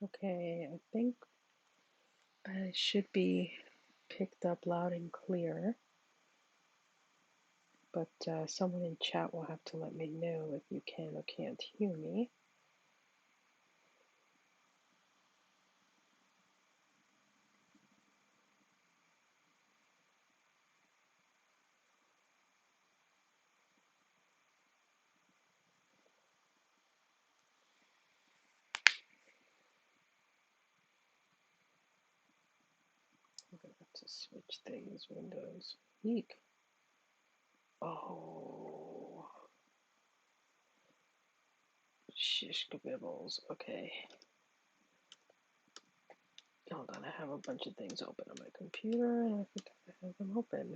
Okay, I think I should be picked up loud and clear, but someone in chat will have to let me know if you can or can't hear me. I'm gonna have to switch things, Windows. Eek. Oh, shish kabibbles. Okay. Hold on, I have a bunch of things open on my computer and I forgot to have them open.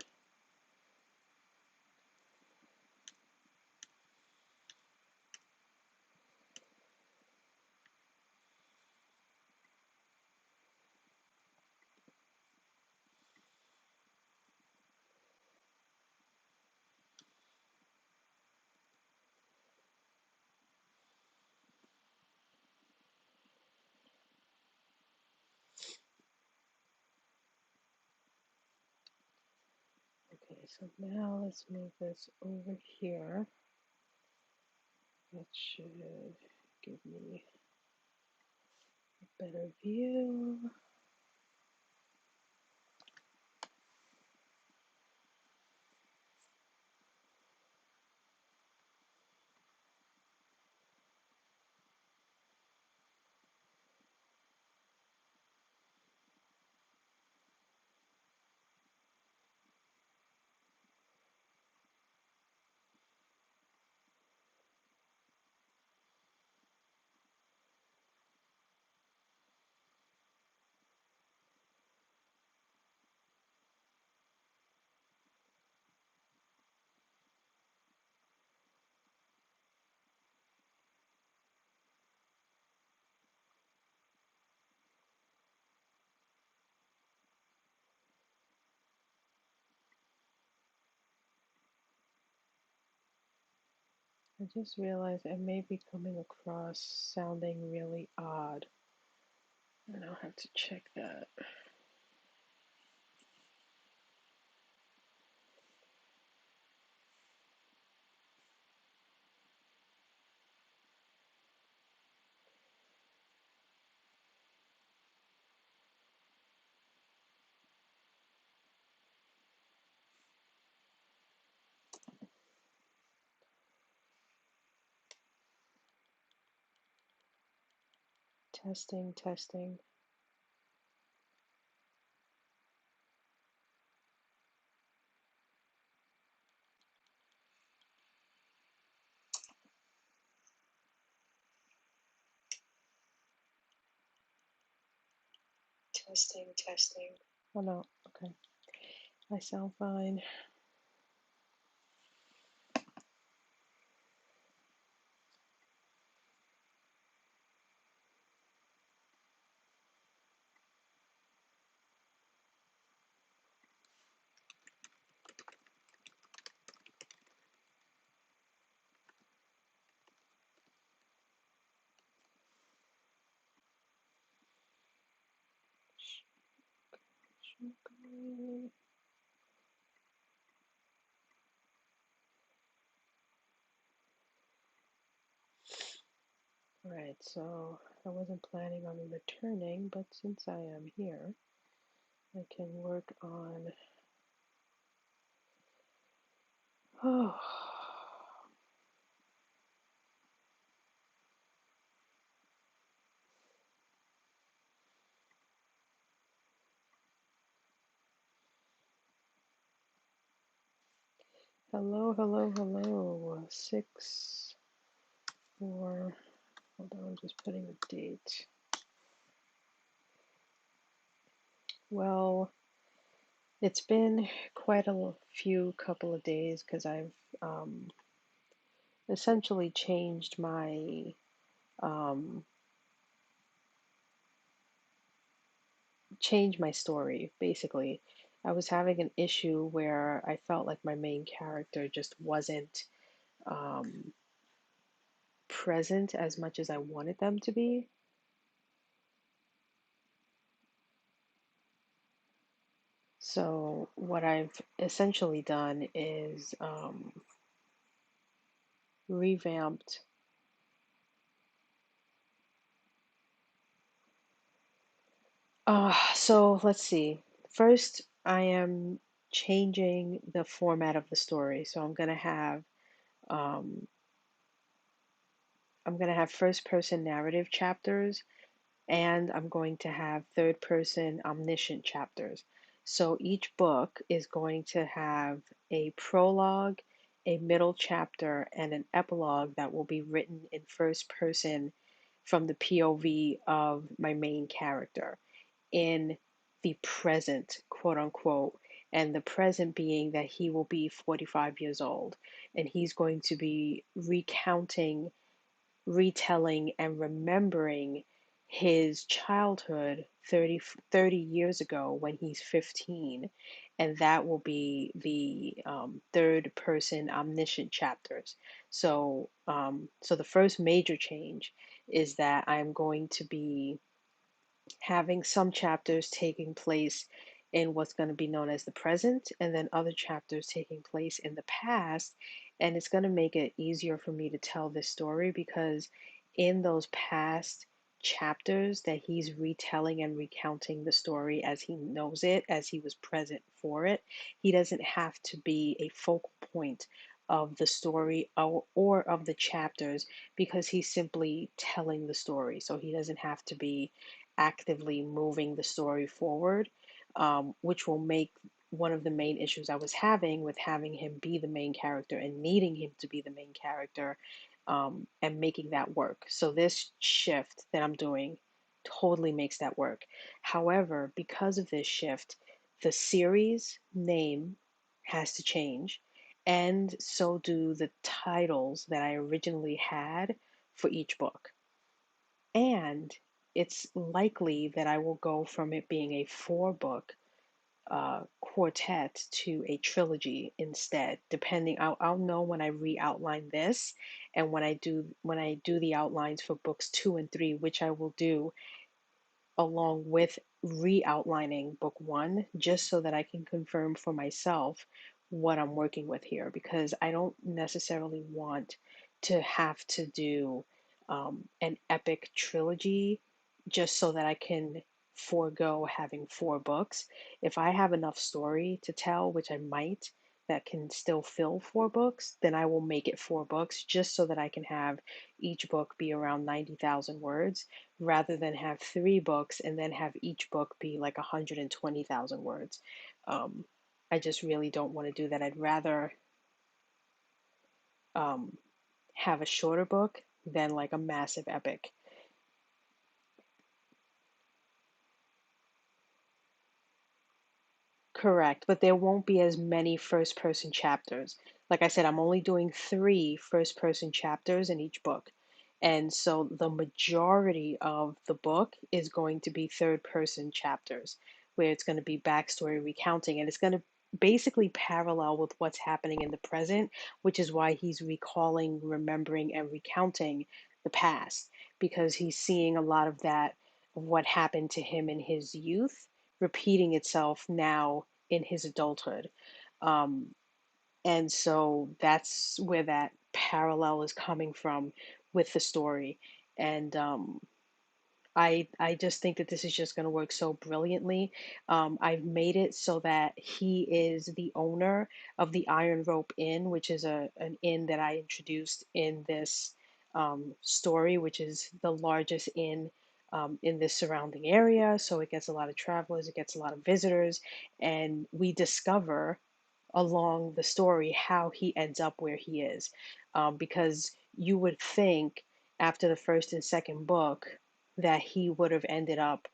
Okay, so now let's move this over here. That should give me a better view. I just realized I may be coming across sounding really odd, and I'll have to check that. Testing, testing. Testing, testing. Oh no, okay. I sound fine. Alright, so I wasn't planning on returning, but since I am here, I can work on. Oh. Hello, hello, hello. 6, 4. Hold on, I'm just putting a date. Well, it's been quite a few couple of days because I've um, essentially um, changed my story. Basically, I was having an issue where I felt like my main character just wasn't um, present as much as I wanted them to be. So what I've essentially done is revamped. So let's see. First, I am changing the format of the story. So um, I'm gonna have first person narrative chapters, and I'm going to have third person omniscient chapters. So each book is going to have a prologue, a middle chapter, and an epilogue that will be written in first person from the POV of my main character in the present, quote unquote. And the present being that he will be 45 years old and he's going to be recounting, retelling, and remembering his childhood 30 years ago when he's 15. And that will be the third person omniscient chapters. So the first major change is that I'm going to be having some chapters taking place in what's going to be known as the present, and then other chapters taking place in the past. And it's going to make it easier for me to tell this story because in those past chapters that he's retelling and recounting the story as he knows it, as he was present for it, he doesn't have to be a focal point of the story or of the chapters because he's simply telling the story. So he doesn't have to be actively moving the story forward, which will make one of the main issues I was having with having him be the main character and needing him to be the main character, and making that work. So this shift that I'm doing totally makes that work. However, because of this shift, the series name has to change, and so do the titles that I originally had for each book. And it's likely that I will go from it being a four book quartet to a trilogy instead. Depending, I'll know when I re-outline this, and when I do the outlines for books 2 and 3, which I will do along with re-outlining book one, just so that I can confirm for myself what I'm working with here, because I don't necessarily want to have to do an epic trilogy just so that I can forego having four books. If I have enough story to tell, which I might, that can still fill four books, then I will make it four books just so that I can have each book be around 90,000 words rather than have three books and then have each book be like 120,000 words. Um, I just really don't want to do that. I'd rather um, have a shorter book than like a massive epic. Correct, but there won't be as many first person chapters. Like I said, I'm only doing three first person chapters in each book. And so the majority of the book is going to be third person chapters, where it's going to be backstory recounting, and it's going to basically parallel with what's happening in the present, which is why he's recalling, remembering, and recounting the past, because he's seeing a lot of that, of what happened to him in his youth repeating itself now in his adulthood. Um, and so that's where that parallel is coming from with the story. And I just think that this is just going to work so brilliantly. I've made it so that he is the owner of the Iron Rope Inn, which is an inn that I introduced in this story, which is the largest inn in this surrounding area. So it gets a lot of travelers, it gets a lot of visitors, and we discover along the story how he ends up where he is. Because you would think after the first and second book that he would have ended up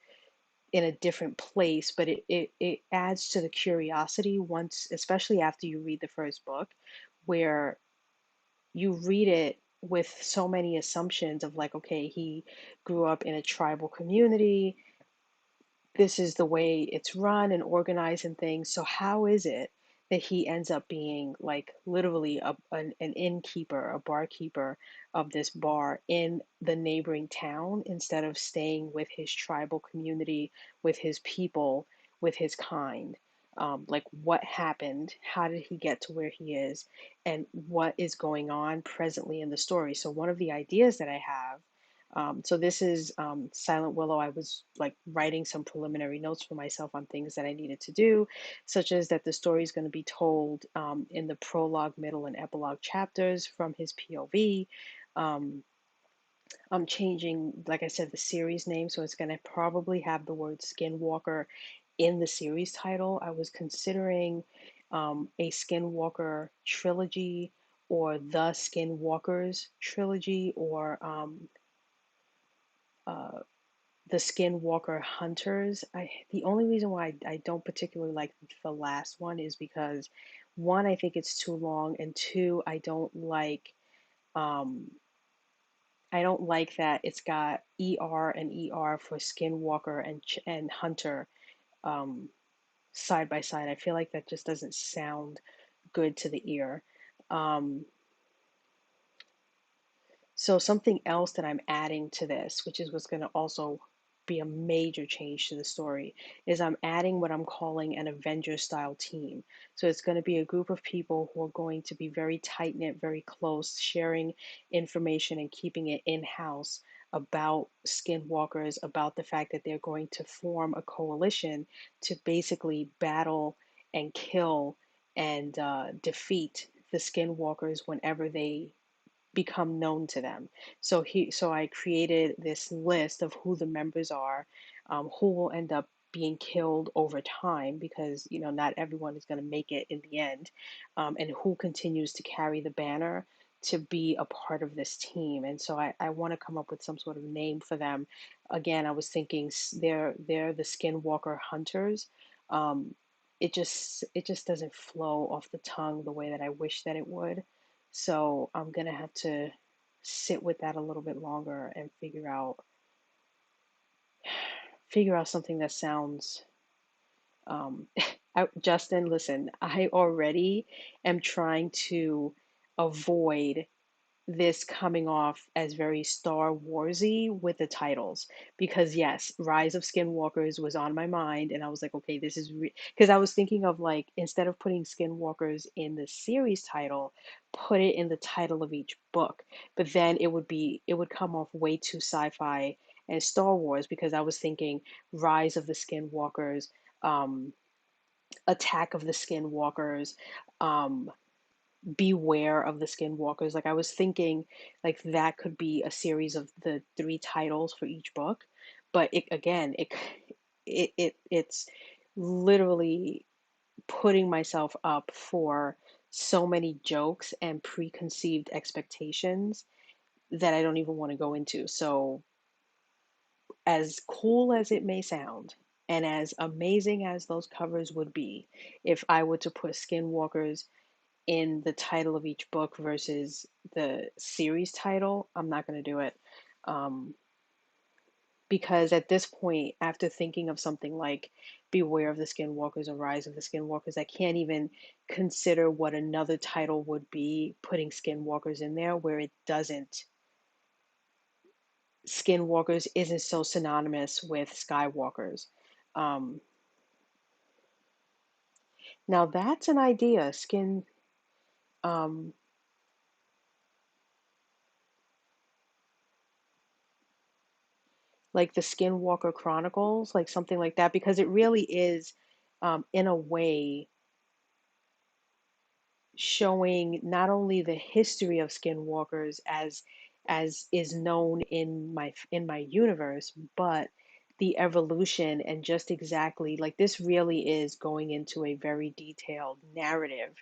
in a different place, but it adds to the curiosity once, especially after you read the first book, where you read it with so many assumptions of like, okay, he grew up in a tribal community, this is the way it's run and organized and things. So how is it that he ends up being like literally an innkeeper, a barkeeper of this bar in the neighboring town instead of staying with his tribal community, with his people, with his kind? like what happened, how did he get to where he is, and what is going on presently in the story. So one of the ideas that I have, so this is Silent Willow. I was like writing some preliminary notes for myself on things that I needed to do, such as that the story is going to be told in the prologue, middle, and epilogue chapters from his POV. Um, I'm changing, like I said, the series name, so it's going to probably have the word Skinwalker in the series title. I was considering a Skinwalker trilogy or the Skinwalkers trilogy or uh, the Skinwalker Hunters. The only reason why I don't particularly like the last one is because one, I think it's too long, and two, um, I don't like that it's got ER and ER for Skinwalker and Hunter um, side by side. I feel like that just doesn't sound good to the ear. Um, So something else that I'm adding to this, which is what's going to also be a major change to the story, is I'm adding what I'm calling an Avenger style team. So it's going to be a group of people who are going to be very tight knit, very close, sharing information and keeping it in house about skinwalkers, about the fact that they're going to form a coalition to basically battle and kill and defeat the skinwalkers whenever they become known to them. So I created this list of who the members are, who will end up being killed over time because not everyone is going to make it in the end, and who continues to carry the banner to be a part of this team. And so I want to come up with some sort of name for them. Again, I was thinking they're the Skinwalker Hunters. Um, it just doesn't flow off the tongue the way that I wish that it would. So I'm gonna have to sit with that a little bit longer and figure out something that sounds um Justin, listen, I already am trying to avoid this coming off as very Star Warsy with the titles because yes, Rise of Skinwalkers was on my mind and I was like, okay, this is because I was thinking of like instead of putting Skinwalkers in the series title, put it in the title of each book. But then it would come off way too sci-fi and Star Wars because I was thinking Rise of the Skinwalkers, um, Attack of the Skinwalkers, um, beware of the skinwalkers. Like I was thinking like that could be a series of the three titles for each book, but it again it's literally putting myself up for so many jokes and preconceived expectations that I don't even want to go into. So as cool as it may sound and as amazing as those covers would be if I were to put skinwalkers in the title of each book versus the series title, I'm not going to do it. Um, because at this point, after thinking of something like Beware of the Skinwalkers or Rise of the Skinwalkers, I can't even consider what another title would be putting Skinwalkers in there where it doesn't. Skinwalkers isn't so synonymous with Skywalkers. Um, Now that's an idea. Um, like the Skinwalker Chronicles, like something like that, because it really is, in a way, showing not only the history of Skinwalkers as is known in my universe, but the evolution and just exactly like this really is going into a very detailed narrative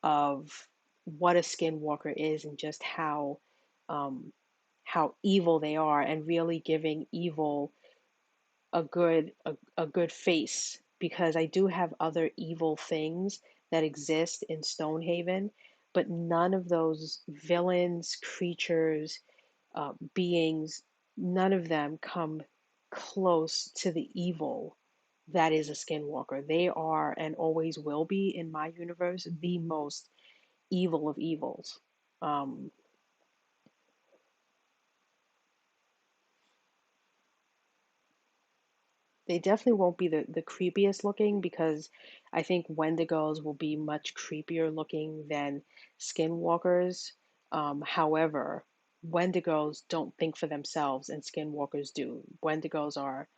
of what a Skinwalker is and just um, how evil they are, and really giving evil a good face because I do have other evil things that exist in Stonehaven, but none of those villains, creatures, beings, none of them come close to the evil that is a skinwalker. They are and always will be in my universe the most evil of evils. Um, they definitely won't be the creepiest looking because I think Wendigos will be much creepier looking than Skinwalkers. However, Wendigos don't think for themselves and Skinwalkers do. Wendigos are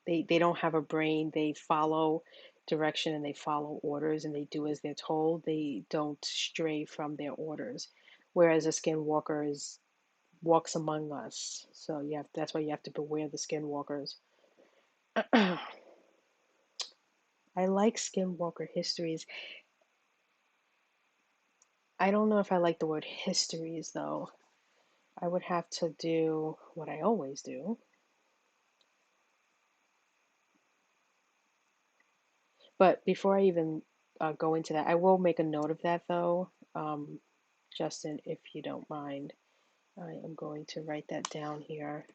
they don't have a brain. They follow direction and they follow orders and they do as they're told. They don't stray from their orders. Whereas a Skinwalker is walks among us. So that's why you have to beware the Skinwalkers. I like Skinwalker histories. I don't know if I like the word histories though. I would have to do what I always do. But before I even go into that, I will make a note of that though, Justin, if you don't mind. I am going to write that down here.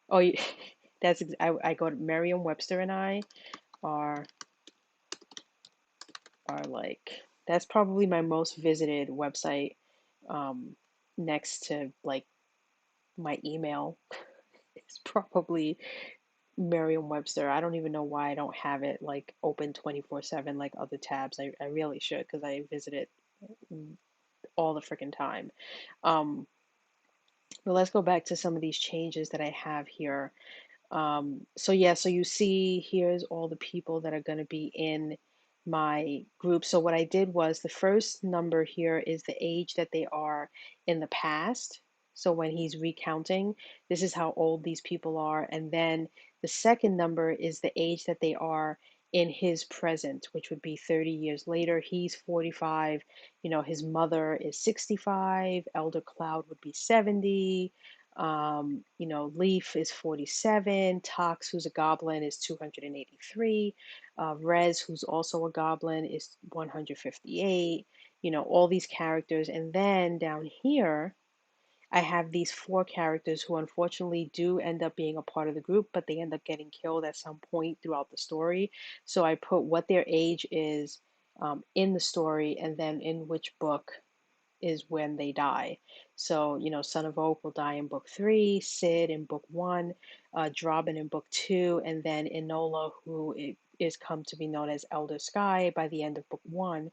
Oh, I go to Merriam-Webster and I are like that's probably my most visited website, um, next to like my email. It's probably Merriam-Webster. I don't even know why I don't have it like open 24/7 like other tabs. I really should because I visit it all the freaking time. Um, but let's go back to some of these changes that I have here. So yeah, so you see here's all the people that are going to be in my group. So what I did was the first number here is the age that they are in the past. So when he's recounting, this is how old these people are. And then the second number is the age that they are in his present, which would be 30 years later. He's 45. His mother is 65. Elder Cloud would be 70. Leaf is 47. Tox, who's a goblin, is 283. Rez, who's also a goblin, is 158. All these characters. And then down here, I have these four characters who unfortunately do end up being a part of the group, but they end up getting killed at some point throughout the story. So I put what their age is in the story and then in which book is when they die. So, Son of Oak will die in book three, Sid in book one, Drobin in book two, and then Enola, who is come to be known as Elder Sky by the end of book one,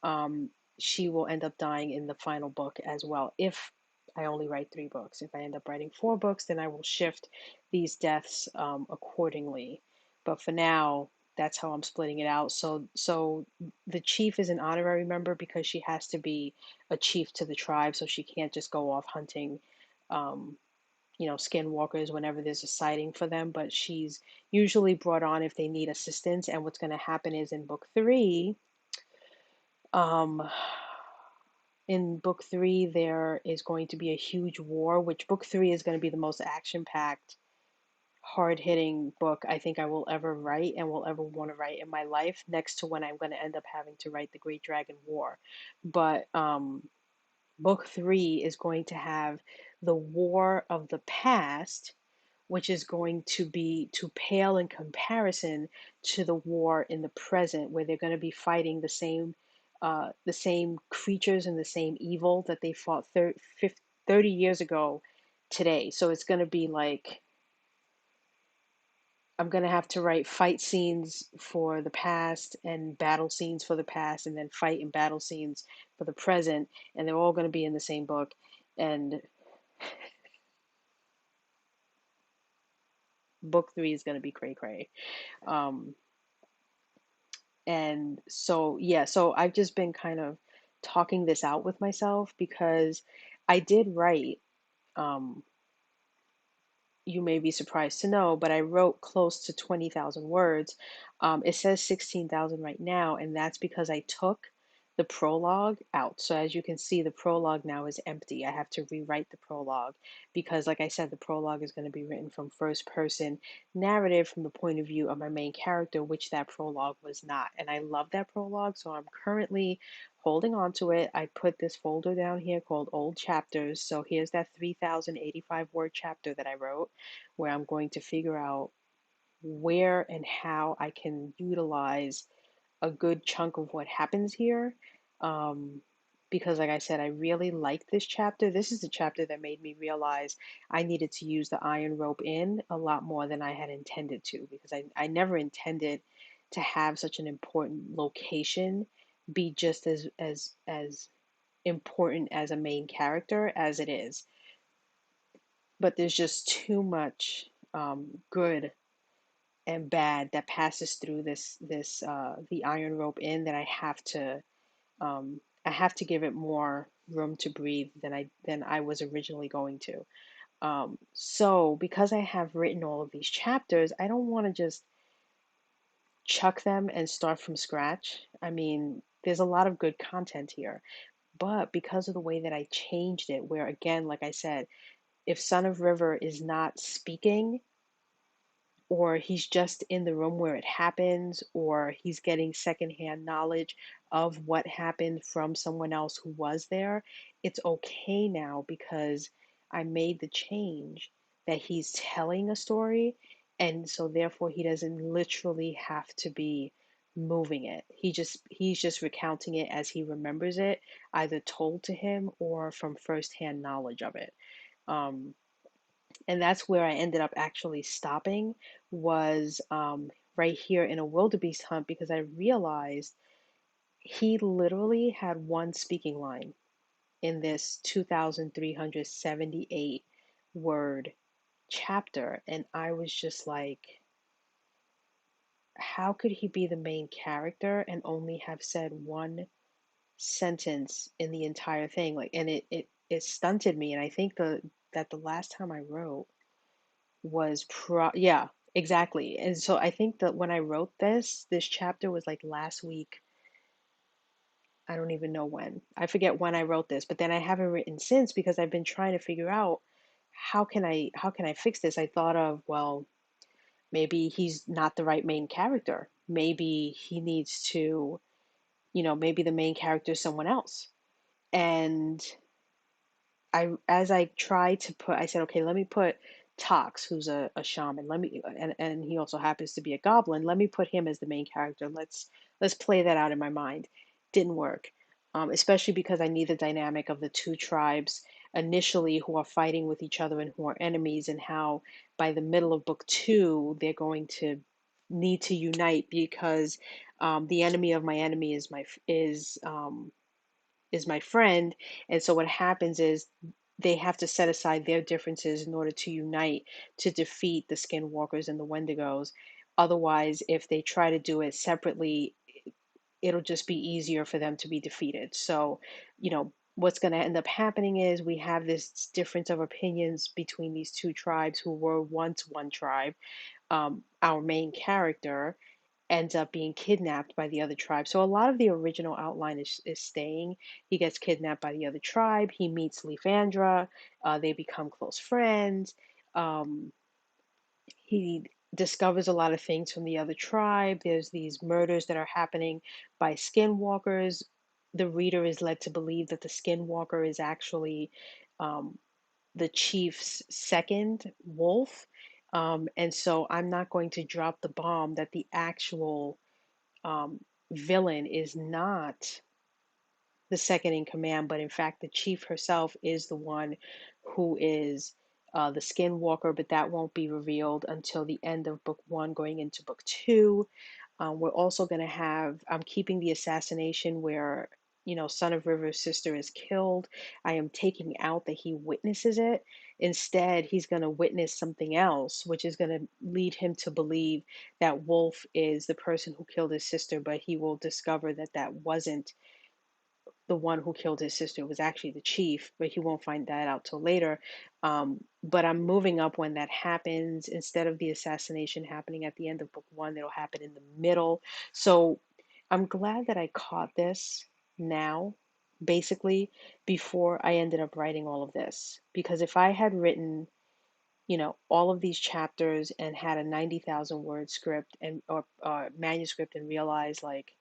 um, she will end up dying in the final book as well. If I only write three books, if I end up writing four books, then I will shift these deaths accordingly. But for now, that's how I'm splitting it out. So the chief is an honorary member because she has to be a chief to the tribe, so she can't just go off hunting, um, skinwalkers whenever there's a sighting for them. But she's usually brought on if they need assistance. And what's going to happen is um, in book three, there is going to be a huge war, which book three is going to be the most action-packed, hard-hitting book I think I will ever write and will ever want to write in my life, next to when I'm going to end up having to write the Great Dragon War. But book three is going to have the war of the past, which is going to be to pale in comparison to the war in the present, where they're going to be fighting the same creatures and the same evil that they fought 30 years ago today. So it's going to be like I'm going to have to write fight scenes for the past and battle scenes for the past, and then fight and battle scenes for the present, and they're all going to be in the same book. And book three is going to be cray cray. Um, and so, yeah, so I've just been kind of talking this out with myself because I did write, um, you may be surprised to know, but I wrote close to 20,000 words. It says 16,000 right now, and that's because I took the prologue out. So as you can see, the prologue now is empty. I have to rewrite the prologue because, like I said, the prologue is going to be written from first person narrative from the point of view of my main character, which that prologue was not. And I love that prologue, so I'm currently holding on to it. I put this folder down here called Old Chapters. So here's that 3,085 word chapter that I wrote, where I'm going to figure out where and how I can utilize a good chunk of what happens here. Um, because, like I said, I really like this chapter. This is the chapter that made me realize I needed to use the iron rope in a lot more than I had intended to, because I never intended to have such an important location be just as important as a main character as it is. But there's just too much good and bad that passes through this the iron rope in that I have to give it more room to breathe than I was originally going to. So because I have written all of these chapters, I don't want to just chuck them and start from scratch. I mean, there's a lot of good content here, but because of the way that I changed it, where again, like I said, if Son of River is not speaking, or he's just in the room where it happens, or he's getting secondhand knowledge of what happened from someone else who was there, it's okay now because I made the change that he's telling a story, and so therefore he doesn't literally have to be moving it. He's just recounting it as he remembers it, either told to him or from firsthand knowledge of it. Um, and that's where I ended up actually stopping was right here in a wildebeest hunt because I realized he literally had one speaking line in this 2,378 word chapter, and I was just like, how could he be the main character and only have said one sentence in the entire thing? Like, and it stunted me, and I think the last time I wrote was yeah, exactly. And so I think that when I wrote this chapter was like last week. I don't even know when. I forget when I wrote this, but then I haven't written since because I've been trying to figure out how can I fix this? I thought of, well, maybe he's not the right main character. Maybe he needs to, maybe the main character is someone else. And as I tried to put, I said, okay, let me put Tox, who's a shaman. And he also happens to be a goblin. Let me put him as the main character. Let's play that out in my mind. Didn't work, especially because I need the dynamic of the two tribes initially who are fighting with each other and who are enemies, and how by the middle of book two they're going to need to unite because the enemy of my enemy is my friend. And so what happens is they have to set aside their differences in order to unite to defeat the skinwalkers and the wendigos. Otherwise, if they try to do it separately, it'll just be easier for them to be defeated. So, what's going to end up happening is we have this difference of opinions between these two tribes who were once one tribe. Our main character ends up being kidnapped by the other tribe. So a lot of the original outline is staying. He gets kidnapped by the other tribe. He meets Leafandra. They become close friends. Um, he discovers a lot of things from the other tribe. There's these murders that are happening by skinwalkers. The reader is led to believe that the skinwalker is actually um, the chief's second wolf. And so I'm not going to drop the bomb that the actual um, villain is not the second in command, but in fact, the chief herself is the one who is the skinwalker, but that won't be revealed until the end of book one, going into book two. We're also going to have, I'm keeping the assassination where, Son of River's sister is killed. I am taking out that he witnesses it. Instead, he's going to witness something else, which is going to lead him to believe that Wolf is the person who killed his sister, but he will discover that that wasn't the one who killed his sister. It was actually the chief, but he won't find that out till later. But I'm moving up when that happens. Instead of the assassination happening at the end of book one, it'll happen in the middle. So I'm glad that I caught this now, basically, before I ended up writing all of this. Because if I had written, all of these chapters and had a 90,000 word script and or manuscript and realized like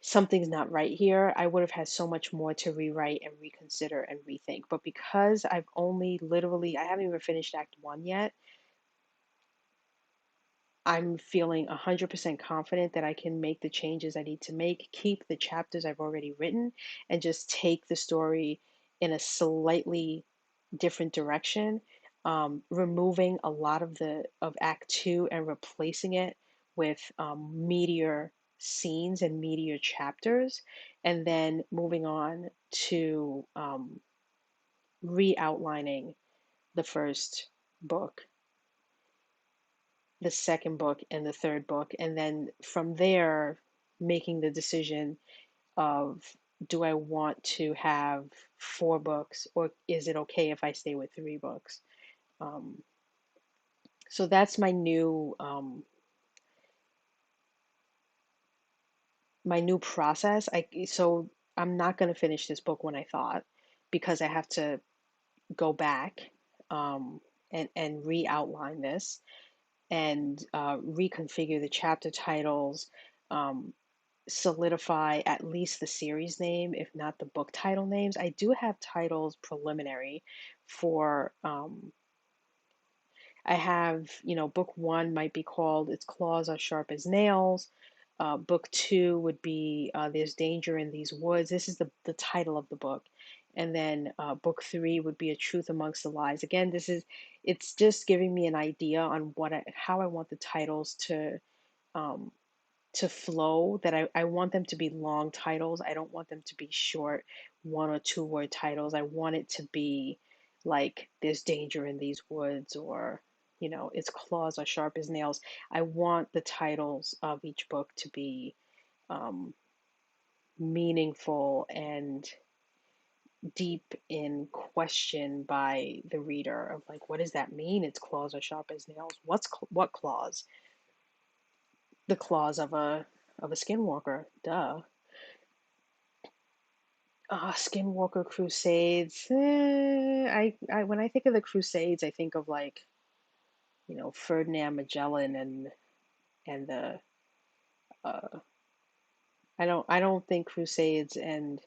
something's not right here, I would have had so much more to rewrite and reconsider and rethink. But because I haven't even finished Act One yet, I'm feeling 100% confident that I can make the changes I need to make, keep the chapters I've already written, and just take the story in a slightly different direction, removing a lot of the of Act Two and replacing it with meatier scenes and meatier chapters, and then moving on to re-outlining the first book, the second book, and the third book, and then from there making the decision of, do I want to have four books, or is it okay if I stay with three books? Um, so that's my new process. So I'm not going to finish this book when I thought, because I have to go back um, and re-outline this, and reconfigure the chapter titles, um, solidify at least the series name, if not the book title names. I do have titles preliminary for I have, book one might be called Its Claws Are Sharp as Nails. Book two would be There's Danger in These Woods. This is the title of the book. And then book three would be A Truth Amongst the Lies. Again, it's just giving me an idea on how I want the titles um, to flow, that I want them to be long titles. I don't want them to be short one or two word titles. I want it to be like There's Danger in These Woods, or Its Claws Are Sharp as Nails. I want the titles of each book to be um, meaningful and deep in question by the reader, of like, what does that mean? Its claws are sharp as nails. What claws? The claws of a skinwalker. Duh. Skinwalker Crusades. I when I think of the Crusades, I think of like, Ferdinand Magellan and the uh I don't think Crusades and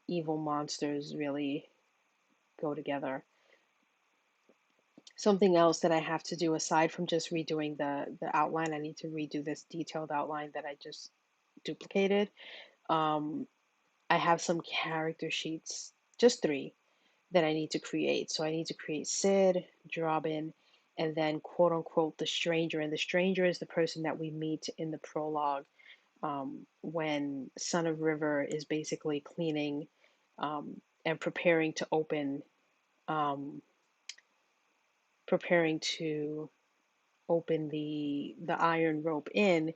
evil monsters really go together. Something else that I have to do aside from just redoing the outline, I need to redo this detailed outline that I just duplicated. Um, I have some character sheets, just three, that I need to create. So I need to create Sid, Drobin, and then quote unquote the stranger. And the stranger is the person that we meet in the prologue, when Son of River is basically cleaning and um, preparing to open the iron rope in.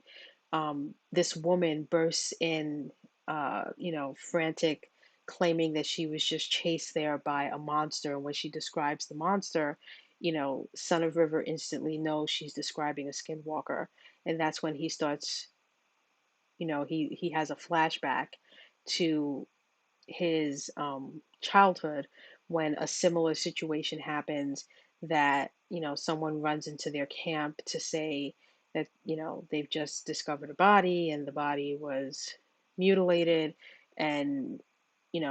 This woman bursts in, frantic, claiming that she was just chased there by a monster. And when she describes the monster, Son of River instantly knows she's describing a skinwalker. And that's when he starts, he has a flashback to his childhood, when a similar situation happens, that someone runs into their camp to say that they've just discovered a body, and the body was mutilated, and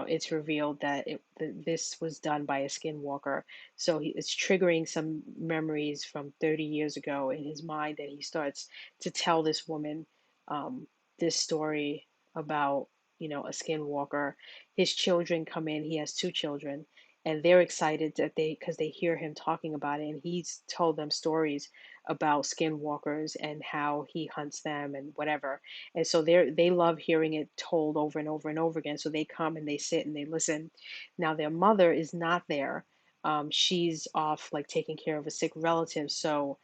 it's revealed that this was done by a skinwalker. So it's triggering some memories from 30 years ago in his mind, and he starts to tell this woman um, this story about a skinwalker. His children come in. He has two children, and they're excited that because they hear him talking about it, and he's told them stories about skinwalkers and how he hunts them and whatever. And so they love hearing it told over and over and over again. So they come and they sit and they listen. Now their mother is not there. She's off like taking care of a sick relative. So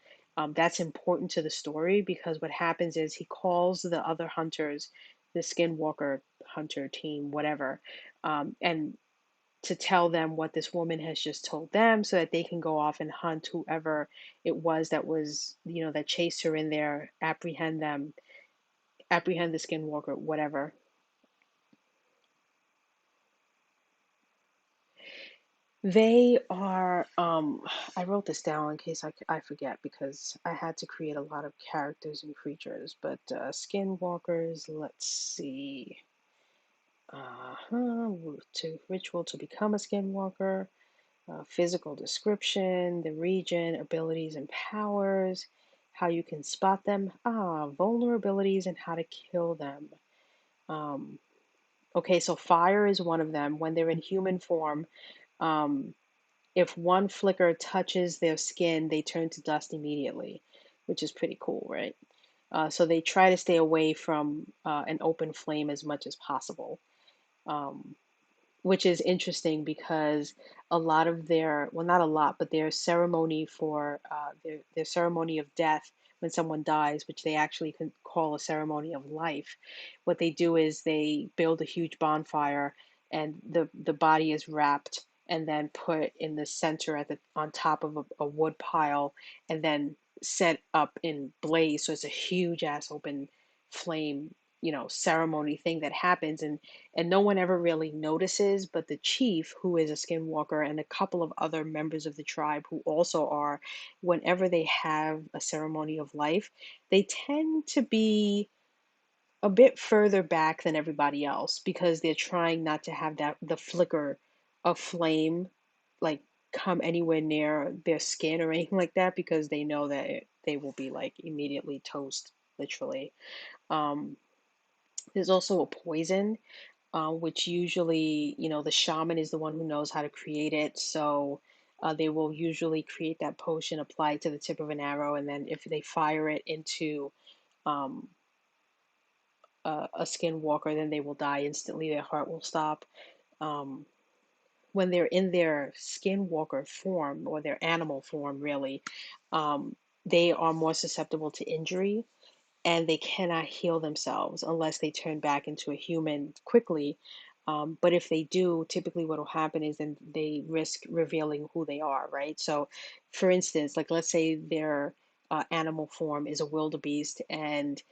that's important to the story, because what happens is he calls the other hunters, the skinwalker hunter team, whatever, and to tell them what this woman has just told them, so that they can go off and hunt whoever it was that chased her in there, apprehend the skinwalker, whatever. They are, I wrote this down in case I forget, because I had to create a lot of characters and creatures, but skinwalkers, let's see. To ritual to become a skinwalker, physical description, the region, abilities and powers. How you can spot them. Vulnerabilities and how to kill them. Um, okay, so fire is one of them. When they're in human form, um, if one flicker touches their skin, they turn to dust immediately, which is pretty cool, right? So they try to stay away from an open flame as much as possible. Um, which is interesting because a lot of their, well, not a lot, but their ceremony for their ceremony of death when someone dies, which they actually can call a ceremony of life, what they do is they build a huge bonfire and the body is wrapped and then put in the center at the on top of a wood pile and then set up in blaze. So it's a huge ass open flame, ceremony thing that happens, and no one ever really notices, but the chief, who is a skinwalker, and a couple of other members of the tribe who also are, whenever they have a ceremony of life, they tend to be a bit further back than everybody else because they're trying not to have that the flicker of flame like come anywhere near their skin or anything like that because they know that they will be like immediately toast, literally. Um, there's also a poison, which usually, the shaman is the one who knows how to create it. So they will usually create that potion, apply it to the tip of an arrow, and then if they fire it into um, a skinwalker, then they will die instantly. Their heart will stop. Um, when they're in their skinwalker form or their animal form, really, um, they are more susceptible to injury and they cannot heal themselves unless they turn back into a human quickly. But if they do, typically what will happen is then they risk revealing who they are, right? So, for instance, like let's say their animal form is a wildebeest, and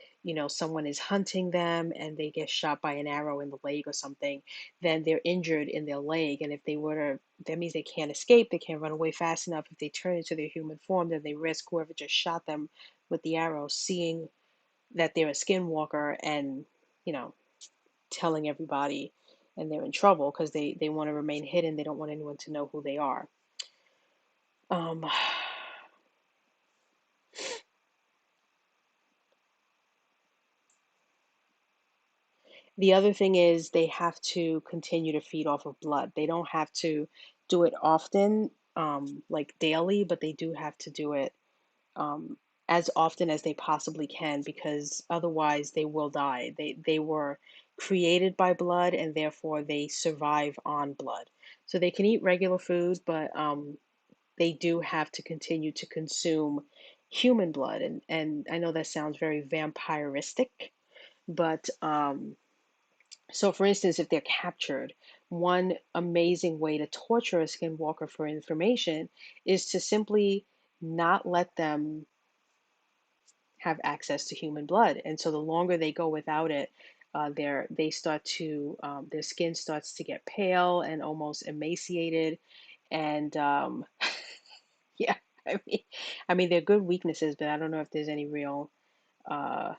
someone is hunting them, and they get shot by an arrow in the leg or something, then they're injured in their leg, and if they were to, that means they can't escape, they can't run away fast enough. If they turn into their human form, then they risk whoever just shot them with the arrow seeing that they're a skinwalker and you know telling everybody, and they're in trouble because they want to remain hidden. They don't want anyone to know who they are. um the other thing is they have to continue to feed off of blood. They don't have to do it often, like daily, but they do have to do it um, as often as they possibly can because otherwise they will die. They were created by blood and therefore they survive on blood. So they can eat regular food, but they do have to continue to consume human blood. And I know that sounds very vampiristic, but so for instance, if they're captured, one amazing way to torture a skinwalker for information is to simply not let them have access to human blood. And so the longer they go without it, they start to their skin starts to get pale and almost emaciated. And yeah, I mean, they're good weaknesses, but I don't know if there's any real uh,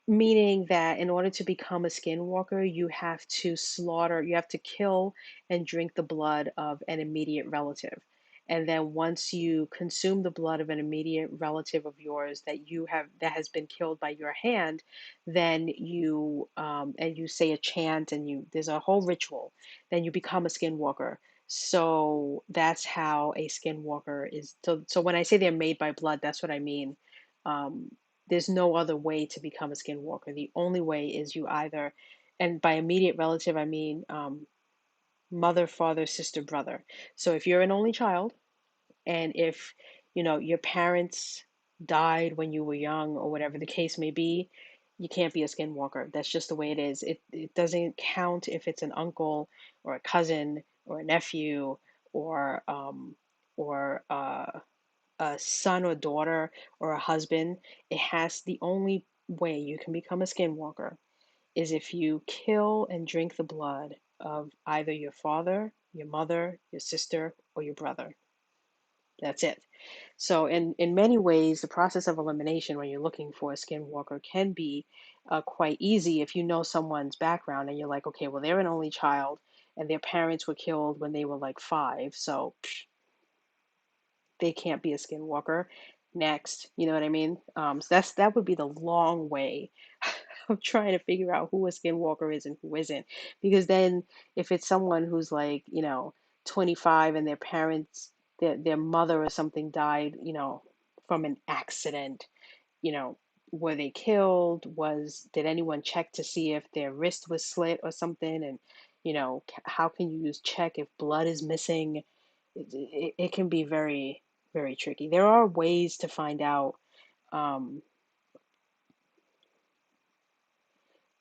meaning that in order to become a skinwalker, you have to kill and drink the blood of an immediate relative. And then once you consume the blood of an immediate relative of yours that has been killed by your hand, then you say a chant and there's a whole ritual, then you become a skinwalker. So that's how a skinwalker is. So when I say they're made by blood, that's what I mean. Um, there's no other way to become a skinwalker. The only way is you either, and by immediate relative, I mean mother, father, sister, brother. So if you're an only child, and if your parents died when you were young or whatever the case may be, you can't be a skinwalker. That's just the way it is. It doesn't count if it's an uncle or a cousin or a nephew or a son or daughter or a husband. The only way you can become a skinwalker is if you kill and drink the blood of either your father, your mother, your sister, or your brother. That's it. So, in many ways, the process of elimination when you're looking for a skinwalker can be quite easy if you know someone's background and you're like, okay, well, they're an only child and their parents were killed when they were like 5. So, they can't be a skinwalker. Next, you know what I mean? So that would be the long way of trying to figure out who a skinwalker is and who isn't. Because then if it's someone who's like, 25 and their parents, their mother or something died, from an accident, you know, were they killed? Did anyone check to see if their wrist was slit or something? And, how can you use check if blood is missing? It can be very, very tricky. There are ways to find out um,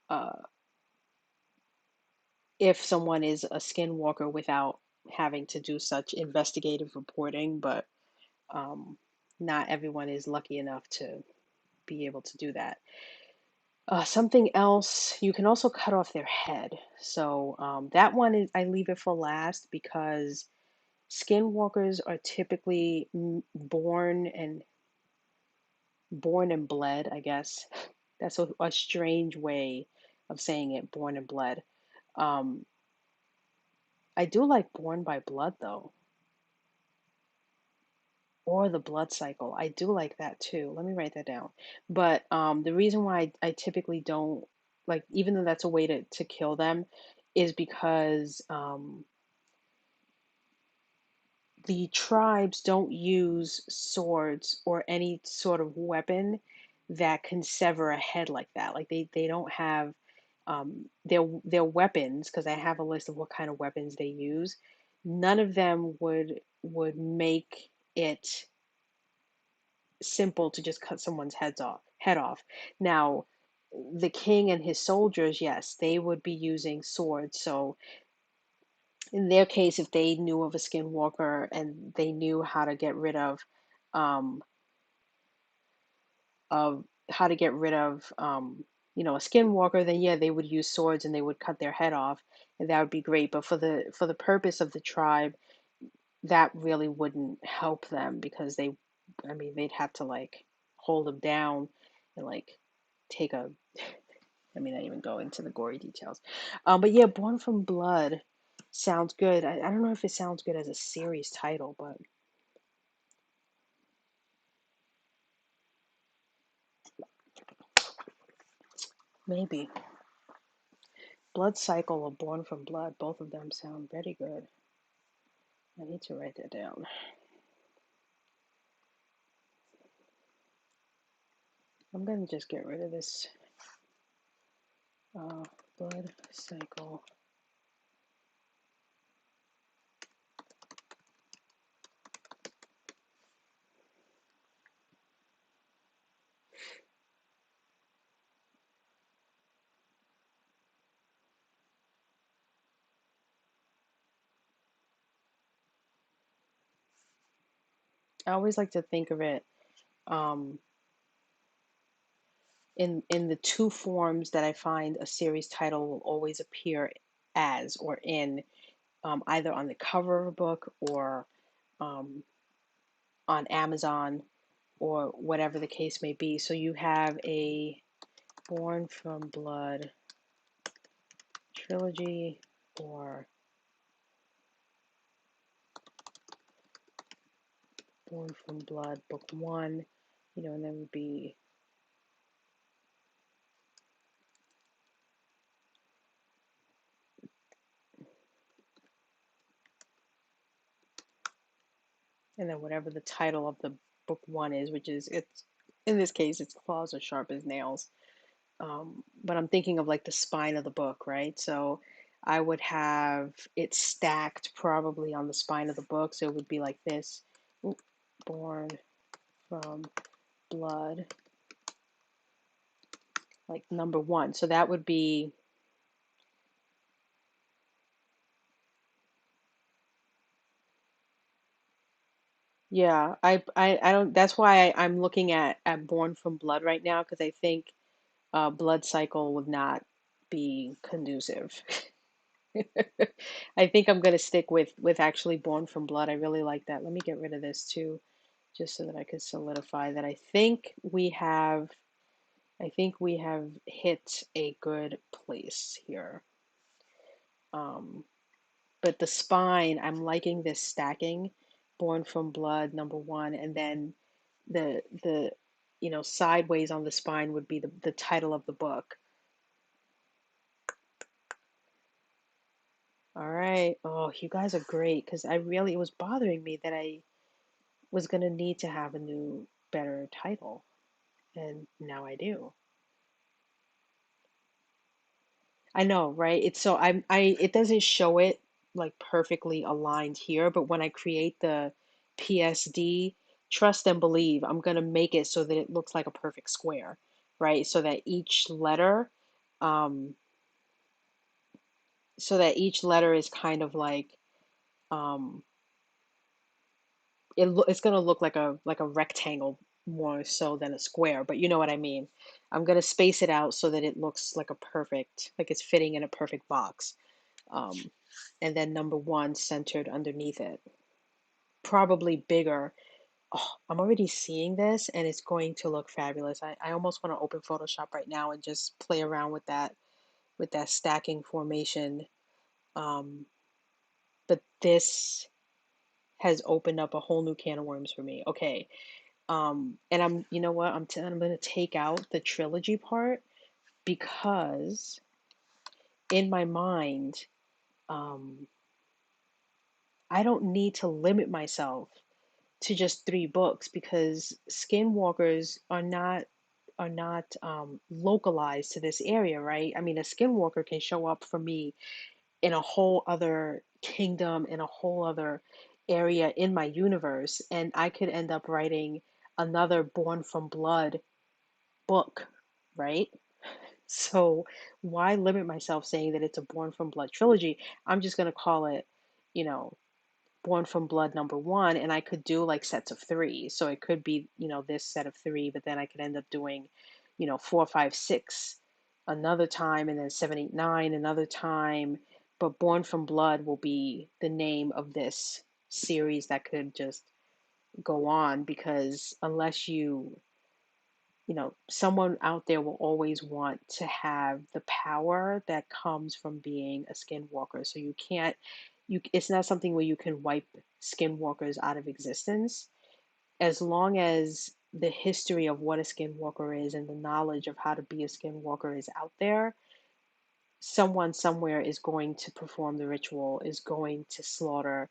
uh, if someone is a skinwalker without having to do such investigative reporting, but um, not everyone is lucky enough to be able to do that. Something else, you can also cut off their head. So that one is, I leave it for last because skinwalkers are typically born and bled, I guess. That's a strange way of saying it, born and bled. Um, I do like born by blood though, or the blood cycle. I do like that too. Let me write that down. But the reason why I typically don't like, even though that's a way to kill them, is because the tribes don't use swords or any sort of weapon that can sever a head like that. Like they don't have their weapons, because I have a list of what kind of weapons they use. None of them would make it simple to just cut someone's head off. Now, the king and his soldiers, yes, they would be using swords. So in their case, if they knew of a skinwalker and they knew how to get rid um, of a skinwalker, then yeah, they would use swords and they would cut their head off, and that would be great. But for the purpose of the tribe, that really wouldn't help them because I mean, they'd have to like hold them down and like take a, I mean, not even go into the gory details. But yeah, Born from Blood sounds good. I don't know if it sounds good as a series title, but maybe. Blood Cycle or Born from Blood, both of them sound very good. I need to write that down. I'm gonna just get rid of this uh, Blood Cycle. I always like to think of it um, in the two forms that I find a series title will always appear as or in, either on the cover of a book or um, on Amazon or whatever the case may be. So you have a Born from Blood trilogy or Born from Blood book one, and then would be and then whatever the title of the book one is, which is, it's in this case it's Claws Are Sharp as Nails. But I'm thinking of like the spine of the book, right? So I would have it stacked probably on the spine of the book, so it would be like this. Born from Blood, like number one. So that would be, yeah, I don't, that's why I'm looking at Born from Blood right now, because I think Blood Cycle would not be conducive. I think I'm gonna stick with actually Born from Blood. I really like that. Let me get rid of this too, just so that I could solidify that. I think we have hit a good place here. Um, but the spine, I'm liking this stacking. Born from Blood #1, and then the sideways on the spine would be the title of the book. All right. Oh, you guys are great because it was bothering me that I was gonna need to have a new, better title, and now I do. I know, right? It's so it doesn't show it like perfectly aligned here, but when I create the PSD, trust and believe, I'm gonna make it so that it looks like a perfect square, right? Um, so that each letter is kind of like um it's gonna look like a rectangle more so than a square, but you know what I mean. I'm gonna space it out so that it looks like a perfect, like it's fitting in a perfect box. Um, and then #1 centered underneath it. Probably bigger. Oh, I'm already seeing this and it's going to look fabulous. I almost want to open Photoshop right now and just play around with that stacking formation. Um, but this has opened up a whole new can of worms for me. Okay. And you know what? I'm gonna take out the trilogy part because in my mind, um, I don't need to limit myself to just 3 books because skinwalkers are not localized to this area, right? I mean, a skinwalker can show up for me in a whole other kingdom, in a whole other area in my universe, and I could end up writing another Born from Blood book, right? So why limit myself saying that it's a Born from Blood trilogy? I'm just gonna call it, you know, Born from Blood #1, and I could do like sets of 3. So it could be, this set of 3, but then I could end up doing, 4, 5, 6 another time, and then 7, 8, 9 another time. But Born from Blood will be the name of this series that could just go on because unless someone out there will always want to have the power that comes from being a skinwalker. So it's not something where you can wipe skinwalkers out of existence. As long as the history of what a skinwalker is and the knowledge of how to be a skinwalker is out there, someone somewhere is going to perform the ritual, is going to slaughter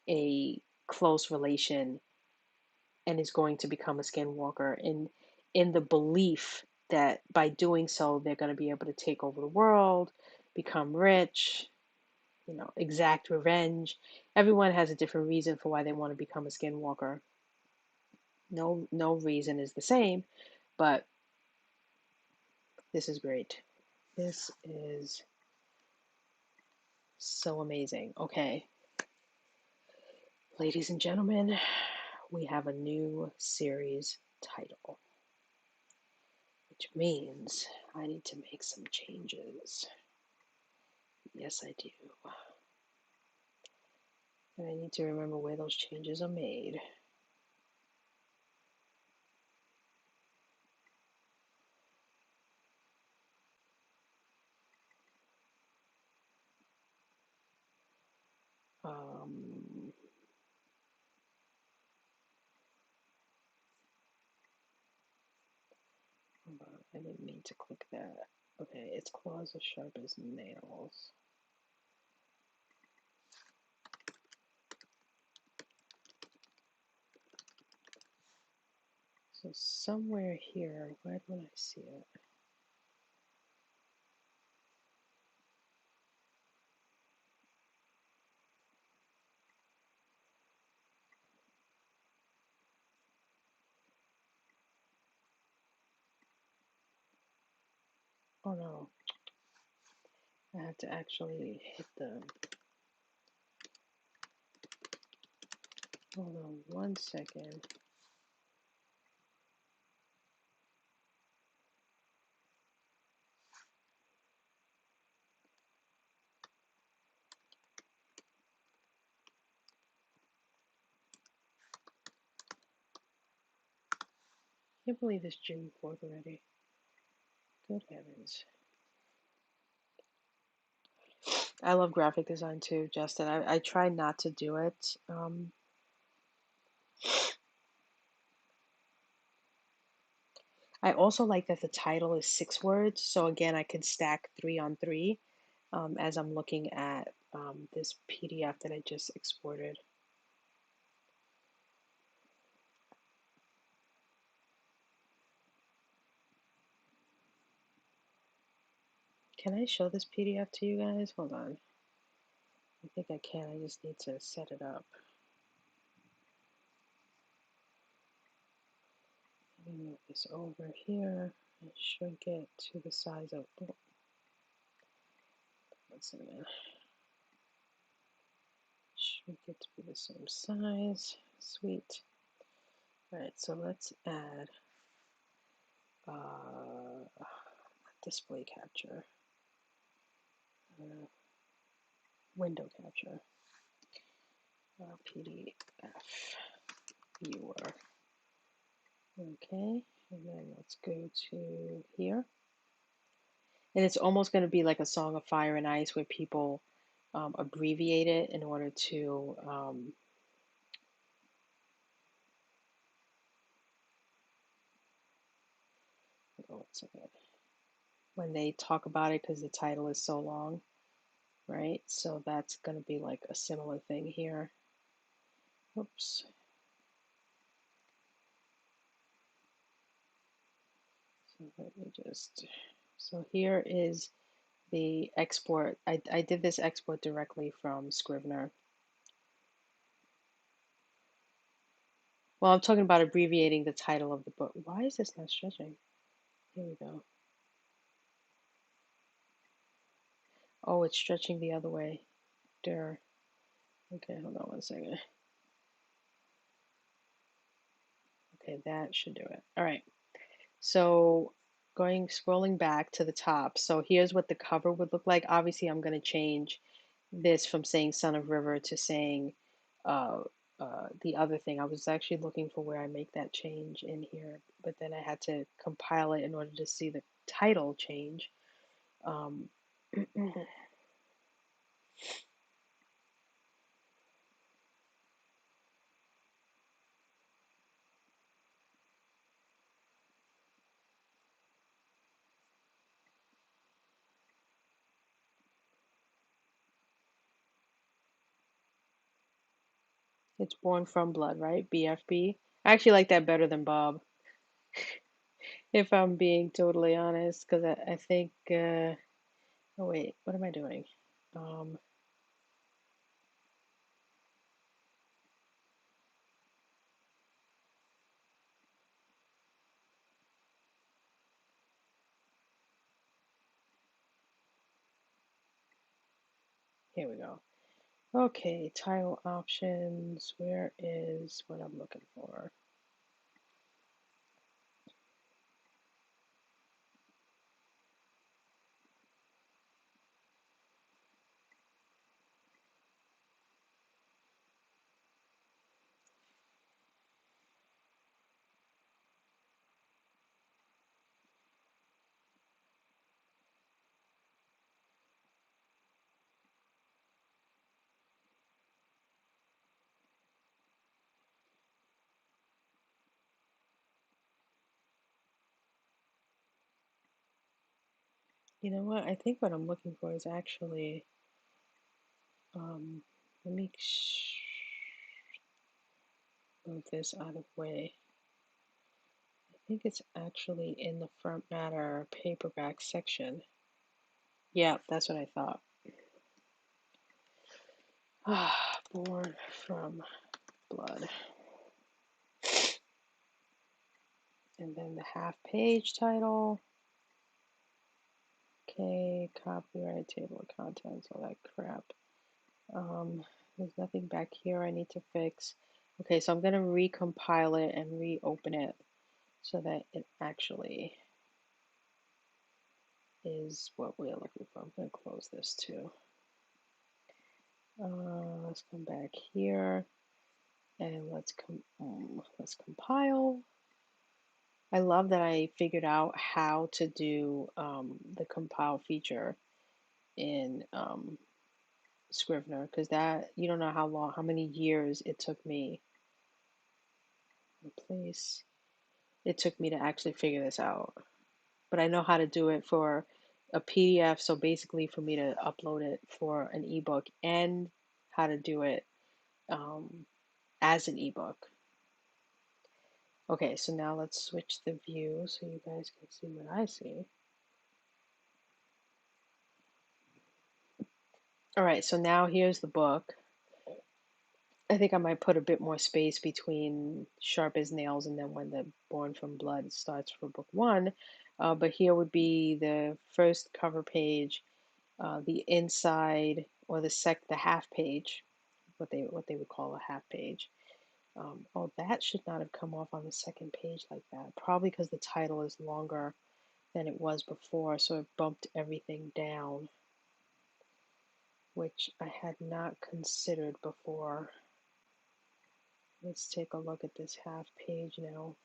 a close relation and is going to become a skinwalker in the belief that by doing so they're going to be able to take over the world, become rich, exact revenge. Everyone has a different reason for why they want to become a skinwalker. No reason is the same, but this is great. This is so amazing. Okay, ladies and gentlemen, we have a new series title, which means I need to make some changes. Yes, I do. And I need to remember where those changes are made. Um, Hold on, I didn't mean to click that. Okay, its claws are sharp as nails. So somewhere here, where would I see it? Oh no, I have to actually hit the. Hold on 1 second. I can't believe it's June 4th already. Good heavens. I love graphic design too, Justin. I try not to do it I also like that the title is 6 words, so again, I can stack 3 on 3 as I'm looking at this PDF that I just exported. Can I show this PDF to you guys? Hold on. I think I can. I just need to set it up. Let me move this over here and shrink it to the size of. Oh, let's see. Shrink it to be the same size. Sweet. All right, so let's add display capture, window capture, PDF viewer. Okay, and then let's go to here. And it's almost going to be like a Song of Fire and Ice where people abbreviate it in order to oh, 1 second. When they talk about it because the title is so long, right? So that's going to be like a similar thing here. Oops. So let me just, so here is the export. I did this export directly from Scrivener. Well, I'm talking about abbreviating the title of the book. Why is this not stretching? Here we go. Oh, it's stretching the other way. There. Okay, hold on 1 second. Okay, that should do it. All right. So scrolling back to the top. So here's what the cover would look like. Obviously, I'm going to change this from saying Son of River to saying uh, the other thing. I was actually looking for where I make that change in here, but then I had to compile it in order to see the title change. It's Born from Blood, right? BFB. I actually like that better than Bob, if I'm being totally honest, because I think. Oh wait, what am I doing? Here we go. Okay, title options. Where is what I'm looking for? You know what? I think what I'm looking for is actually, let me move this out of the way. I think it's actually in the front matter paperback section. Yeah, that's what I thought. Born from Blood. And then the half page title. Okay, copyright, table of contents, all that crap. There's nothing back here I need to fix. Okay, so I'm going to recompile it and reopen it so that it actually is what we're looking for. I'm going to close this too. Let's come back here and let's compile. I love that I figured out how to do the compile feature in Scrivener, because that, you don't know how many years it took me. Replace it took me to actually figure this out. But I know how to do it for a PDF, so basically for me to upload it for an ebook, and how to do it um, as an ebook. Okay, so now let's switch the view so you guys can see what I see. All right, so now here's the book. I think I might put a bit more space between Sharp as Nails and then When the Born from Blood starts for book one. But here would be the first cover page, the inside, or the half page, what they would call a half page. Oh, that should not have come off on the second page like that. Probably because the title is longer than it was before, so it bumped everything down, which I had not considered before. Let's take a look at this half page now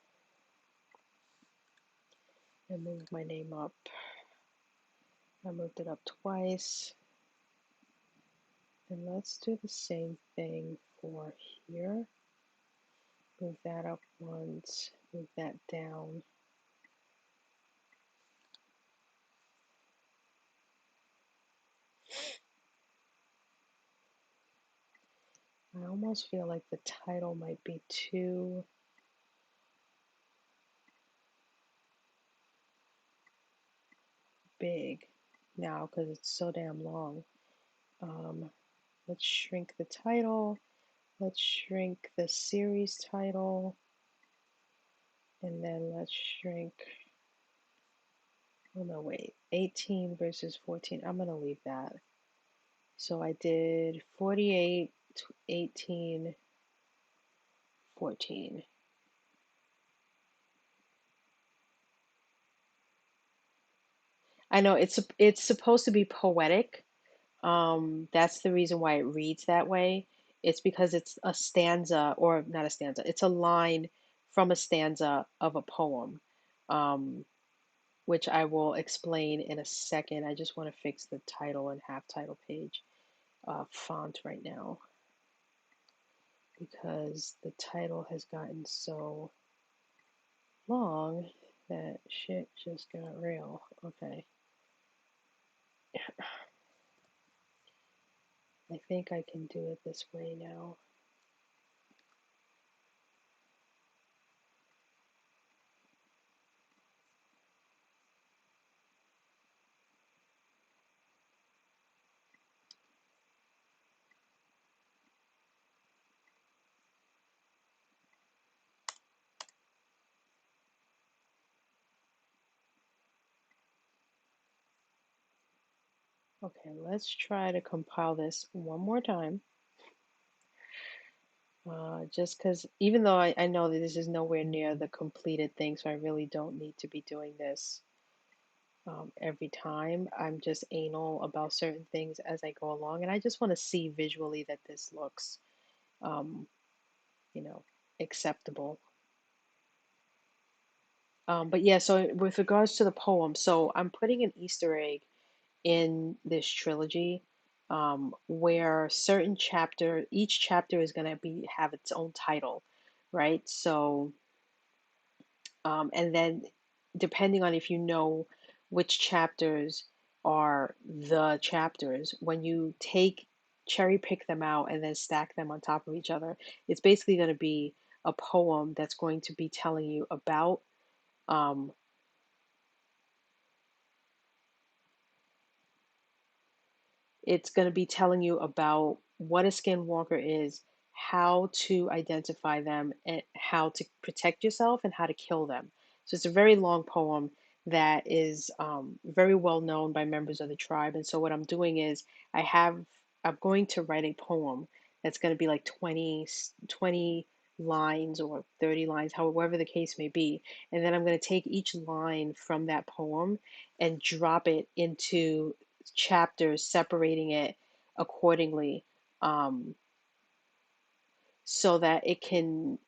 and move my name up. I moved it up twice. And let's do the same thing for here. Move that up once, move that down. I almost feel like the title might be too big now because it's so damn long. Let's shrink the title. Let's shrink the series title. And then let's shrink, oh no, wait, 18 versus 14. I'm going to leave that. So I did 48, 18, 14. I know it's supposed to be poetic. That's the reason why it reads that way. It's because it's a stanza, or not a stanza, it's a line from a stanza of a poem, um, which I will explain in a second. I just want to fix the title and half title page font right now because the title has gotten so long that shit just got real. Okay. I think I can do it this way now. Okay, let's try to compile this one more time. Just because even though I know that this is nowhere near the completed thing, so I really don't need to be doing this every time. I'm just anal about certain things as I go along, and I just want to see visually that this looks, um, you know, acceptable. But yeah, so with regards to the poem, so I'm putting an Easter egg in this trilogy, where each chapter is going to have its own title, right? So, and then depending on if you know which chapters are the chapters, when you cherry pick them out and then stack them on top of each other, it's basically going to be a poem that's going to be telling you about um, it's going to be telling you about what a skinwalker is, how to identify them, and how to protect yourself and how to kill them. So it's a very long poem that is very well known by members of the tribe. And so what I'm doing is I'm going to write a poem that's going to be like 20 lines or 30 lines, however the case may be. And then I'm going to take each line from that poem and drop it into chapters, separating it accordingly, um, so that it can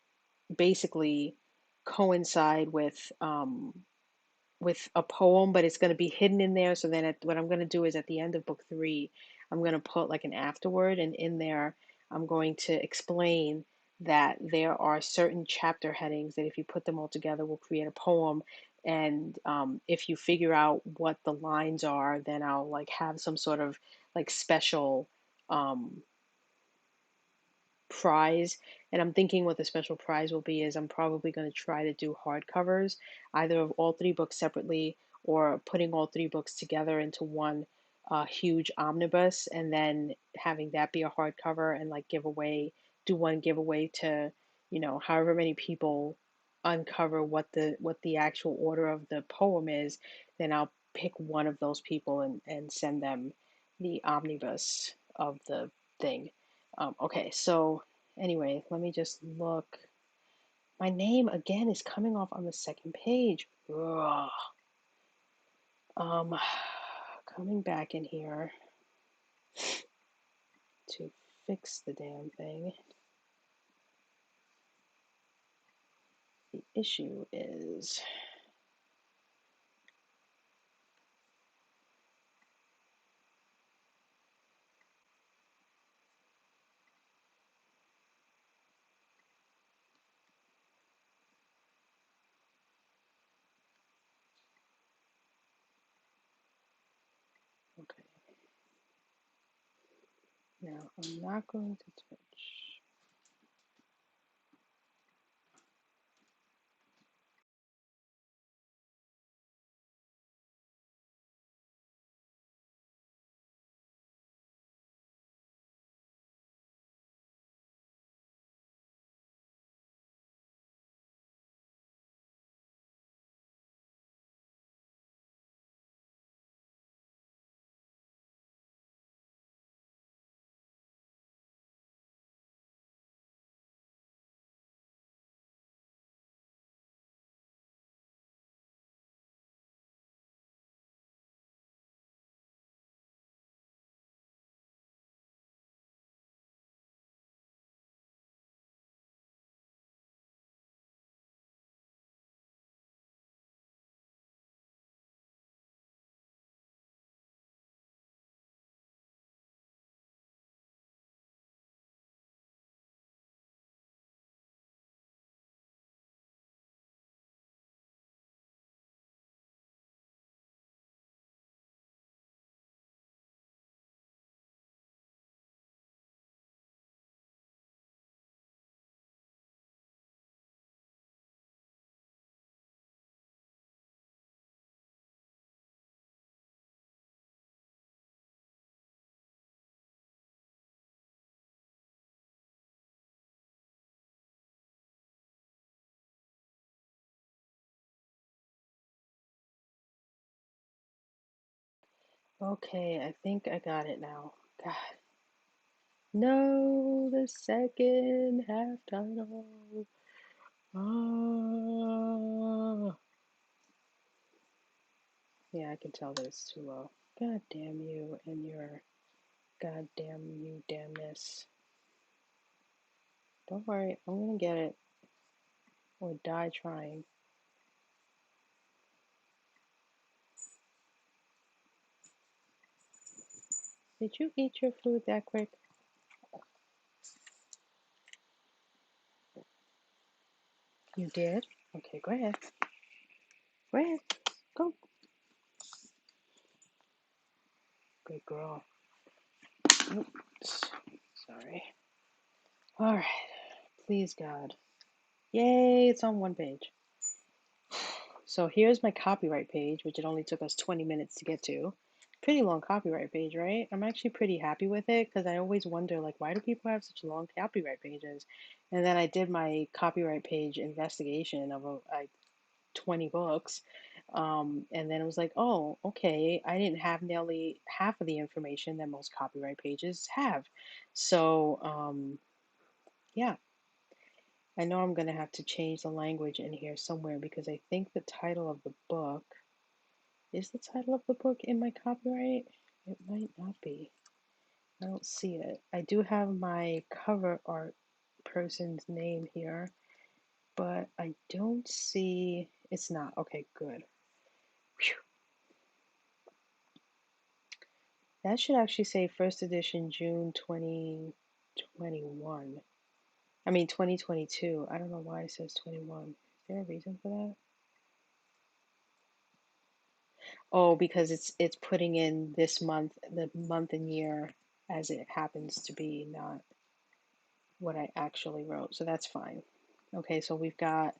basically coincide with a poem, but it's going to be hidden in there. So then what I'm going to do is at the end of book three, I'm going to put like an afterword, and in there, I'm going to explain that there are certain chapter headings that if you put them all together will create a poem. And if you figure out what the lines are, then I'll like have some sort of like special um, prize. And I'm thinking what the special prize will be is I'm probably going to try to do hardcovers, either of all three books separately or putting all three books together into one huge omnibus, and then having that be a hardcover and like give away, do one giveaway to, you know, however many people uncover what the actual order of the poem is, then I'll pick one of those people and send them the omnibus of the thing. Okay, so anyway, let me just look. My name again is coming off on the second page. Ugh. Um, Coming back in here to fix the damn thing. The issue is, okay, now I'm not going to touch. Okay, I think I got it now. God, no, the second half title. Ah, yeah, I can tell that it's too low. God damn you and your goddamn you damnness. Don't worry, I'm gonna get it or die trying. Did you eat your food that quick? You did? Okay, go ahead. Go ahead. Go. Good girl. Oops. Sorry. All right. Please, God. Yay, it's on one page. So here's my copyright page, which it only took us 20 minutes to get to. Pretty long copyright page, right? I'm actually pretty happy with it because I always wonder, like, why do people have such long copyright pages? And then I did my copyright page investigation of like 20 books. And then it was like, oh, okay, I didn't have nearly half of the information that most copyright pages have. So, yeah, I know I'm going to have to change the language in here somewhere because I think the title of the book is the title of the book in my copyright. It might not be. I don't see it. I do have my cover art person's name here, but I don't see. It's not. Okay, good. Whew. That should actually say first edition June 2021. I mean 2022. I don't know why it says 21. Is there a reason for that? Oh, because it's putting in this month, the month and year as it happens to be, not what I actually wrote. So that's fine. Okay, so we've got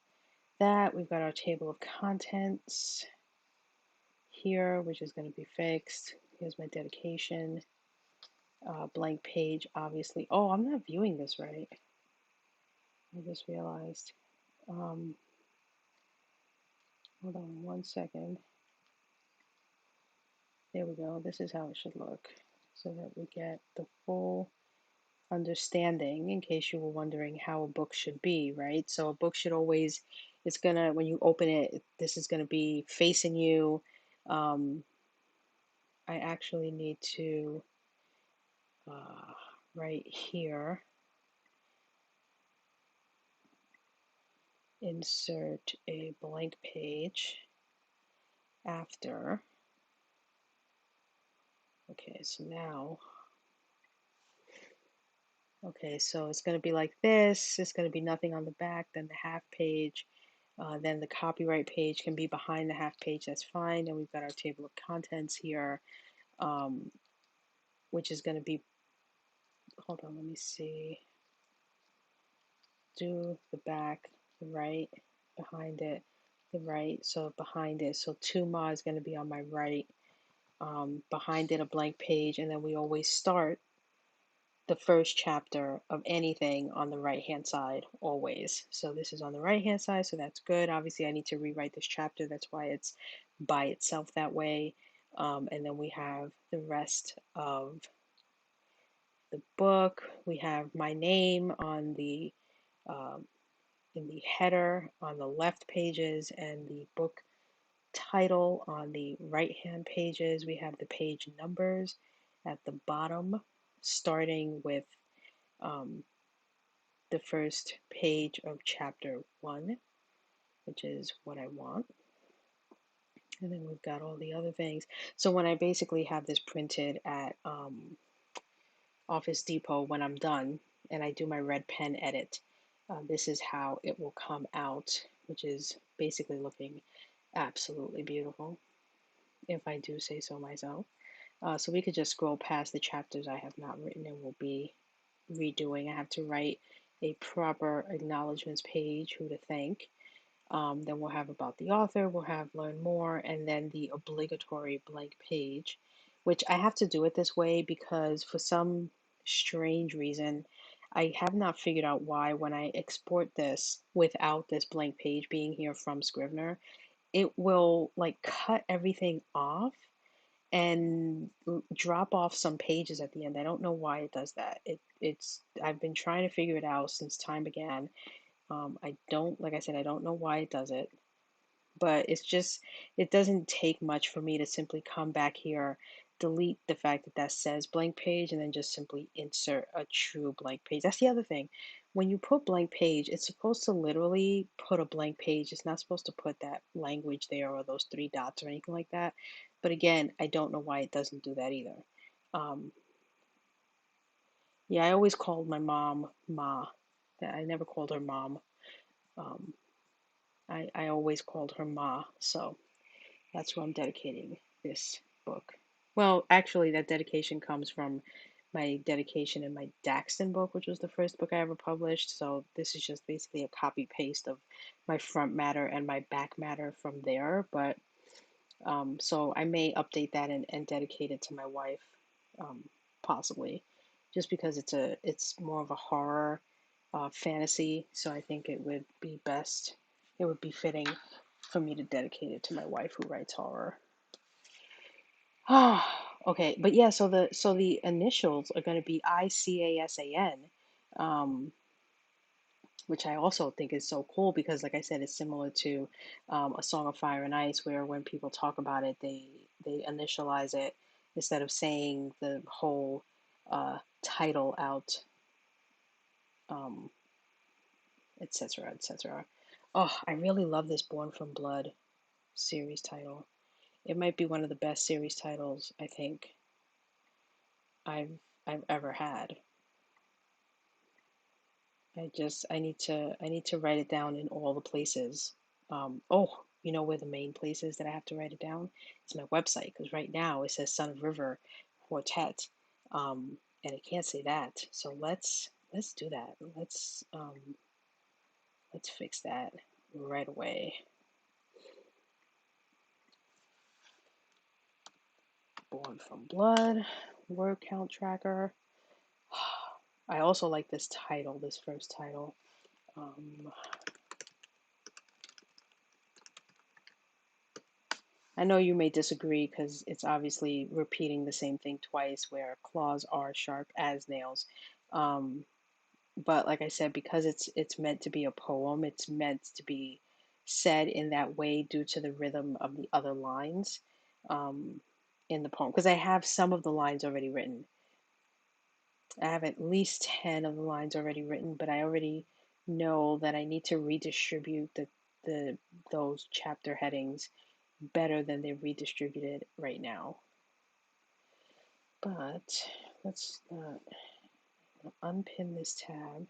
that. We've got our table of contents here, which is going to be fixed. Here's my dedication. Blank page, obviously. Oh, I'm not viewing this right. I just realized. Um, Hold on 1 second. There we go. This is how it should look so that we get the full understanding in case you were wondering how a book should be, right? So a book should always, it's gonna, when you open it, this is gonna be facing you. Um, I actually need to, right here, insert a blank page after. Okay, so now, okay, so it's going to be like this. It's going to be nothing on the back, then the half page. Then the copyright page can be behind the half page. That's fine. And we've got our table of contents here, um, which is going to be, hold on, let me see. Do the back, the right, behind it, the right. So behind it. So Tuma is going to be on my right. Behind it, a blank page. And then we always start the first chapter of anything on the right hand side always. So this is on the right hand side, so that's good. Obviously I need to rewrite this chapter, that's why it's by itself that way. And then we have the rest of the book. We have my name on the um, in the header on the left pages, and the book title on the right hand pages. We have the page numbers at the bottom, starting with um, the first page of chapter 1, which is what I want. And then we've got all the other things. So when I basically have this printed at Office Depot, when I'm done and I do my red pen edit, this is how it will come out, which is basically looking absolutely beautiful, if I do say so myself. So we could just scroll past the chapters I have not written and we'll be redoing. I have to write a proper acknowledgments page, who to thank. Then we'll have about the author, we'll have learn more, and then the obligatory blank page, which I have to do it this way because for some strange reason, I have not figured out why when I export this without this blank page being here from Scrivener, it will like cut everything off and drop off some pages at the end. I don't know why it does that. It's I've been trying to figure it out since time began. I don't, like I said, I don't know why it does it, but it's just, it doesn't take much for me to simply come back here, delete the fact that that says blank page, and then just simply insert a true blank page. That's the other thing. When you put blank page, it's supposed to literally put a blank page. It's not supposed to put that language there or those three dots or anything like that. But again, I don't know why it doesn't do that either. Um, yeah, I always called my mom Ma. I never called her mom. Um, I always called her Ma, so that's who I'm dedicating this book. Well, actually, that dedication comes from my dedication in my Daxton book, which was the first book I ever published. So this is just basically a copy paste of my front matter and my back matter from there. But so I may update that and dedicate it to my wife, um, possibly, just because it's more of a horror fantasy. So I think it would be best, it would be fitting for me to dedicate it to my wife who writes horror. Okay, but yeah, so the initials are going to be ICASAN, um, which I also think is so cool because, like I said, it's similar to A Song of Fire and Ice, where when people talk about it, they initialize it instead of saying the whole title out, um, etc., etc. Oh, I really love this Born from Blood series title. It might be one of the best series titles I think I've I've ever had. I need to write it down in all the places. Oh, you know where the main place is that I have to write it down? It's my website, because right now it says Son of River Quartet, and it can't say that. So let's do that. Let's fix that right away. Born from Blood, word count tracker. I also like this title, this first title. I know you may disagree because it's obviously repeating the same thing twice, where claws are sharp as nails. Um, but like I said, because it's meant to be a poem, it's meant to be said in that way due to the rhythm of the other lines um, in the poem. Because I have some of the lines already written. I have at least 10 of the lines already written, but I already know that I need to redistribute the those chapter headings better than they're redistributed right now. But let's unpin this tab,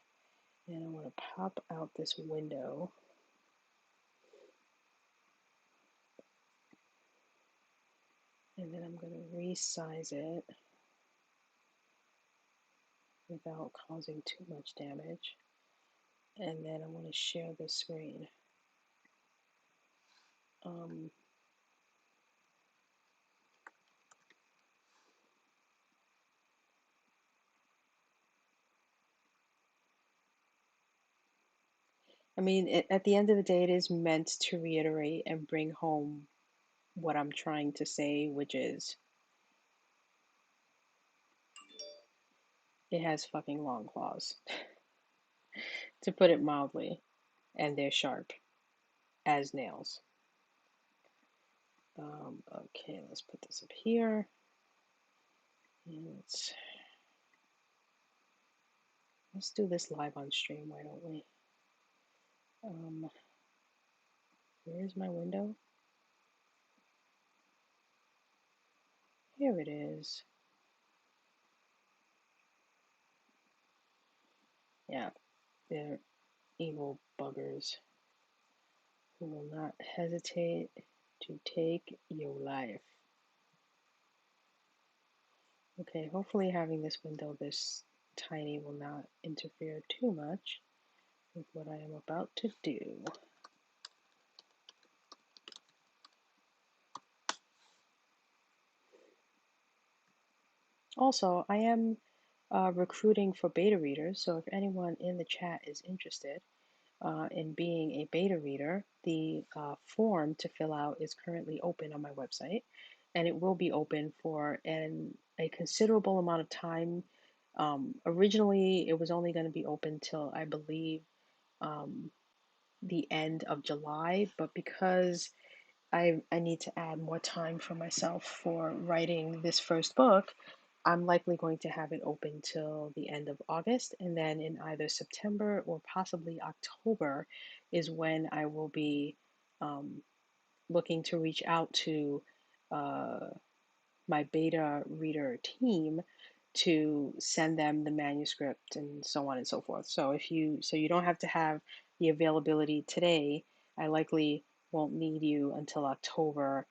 and I want to pop out this window. And then I'm going to resize it without causing too much damage. And then I want to share the screen. I mean, at the end of the day, it is meant to reiterate and bring home what I'm trying to say, which is it has fucking long claws, to put it mildly, and they're sharp as nails. Okay, let's put this up here. And let's do this live on stream, why don't we? Where's my window? Here it is. Yeah, they're evil buggers who will not hesitate to take your life. Okay, hopefully having this window this tiny will not interfere too much with what I am about to do. Also, I am recruiting for beta readers, so if anyone in the chat is interested in being a beta reader, the form to fill out is currently open on my website, and it will be open for a considerable amount of time. Originally, it was only going to be open till I believe the end of July, but because I need to add more time for myself for writing this first book, I'm likely going to have it open till the end of August, and then in either September or possibly October is when I will be looking to reach out to uh, my beta reader team to send them the manuscript and so on and so forth. So you don't have to have the availability today. I likely won't need you until October.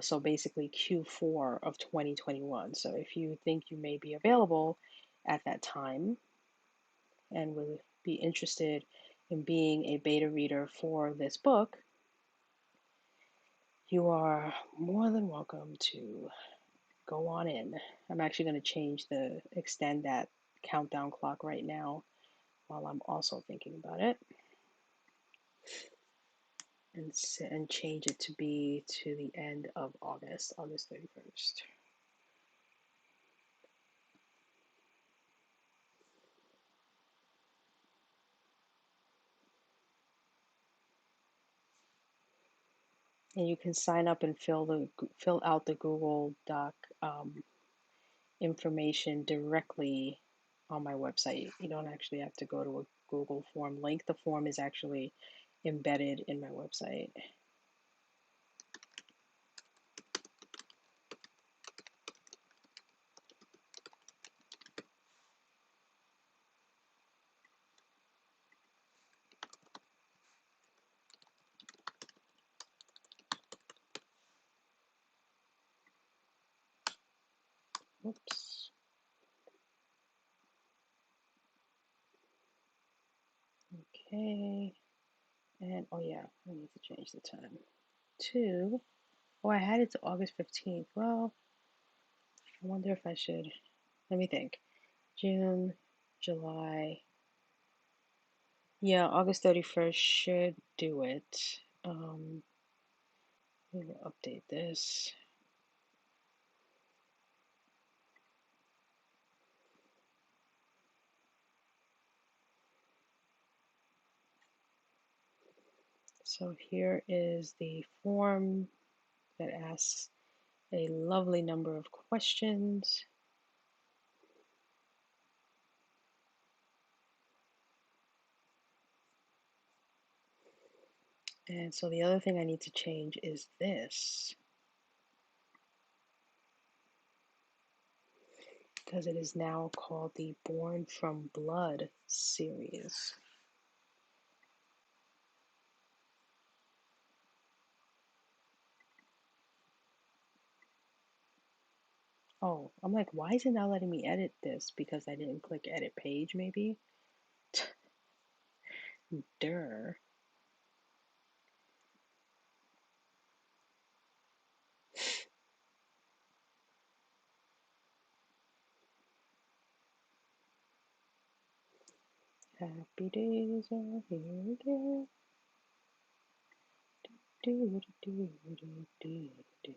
So basically Q4 of 2021. So if you think you may be available at that time and would be interested in being a beta reader for this book, you are more than welcome to go on in. I'm actually going to extend that countdown clock right now while I'm also thinking about it, and change it to be to the end of August, August 31st. And you can sign up and fill out the Google Doc information directly on my website. You don't actually have to go to a Google form link. The form is actually embedded in my website. Oops. Okay. And oh yeah, I need to change the time to, oh, I had it to August 15th. Well, I wonder if I should, let me think. June, July. Yeah, August 31st should do it. Let me update this. So here is the form that asks a lovely number of questions. And so the other thing I need to change is this, because it is now called the Born from Blood series. Oh, I'm like, why is it not letting me edit this? Because I didn't click edit page, maybe? Durr. Happy days are here again. Do, do, do, do, do, do.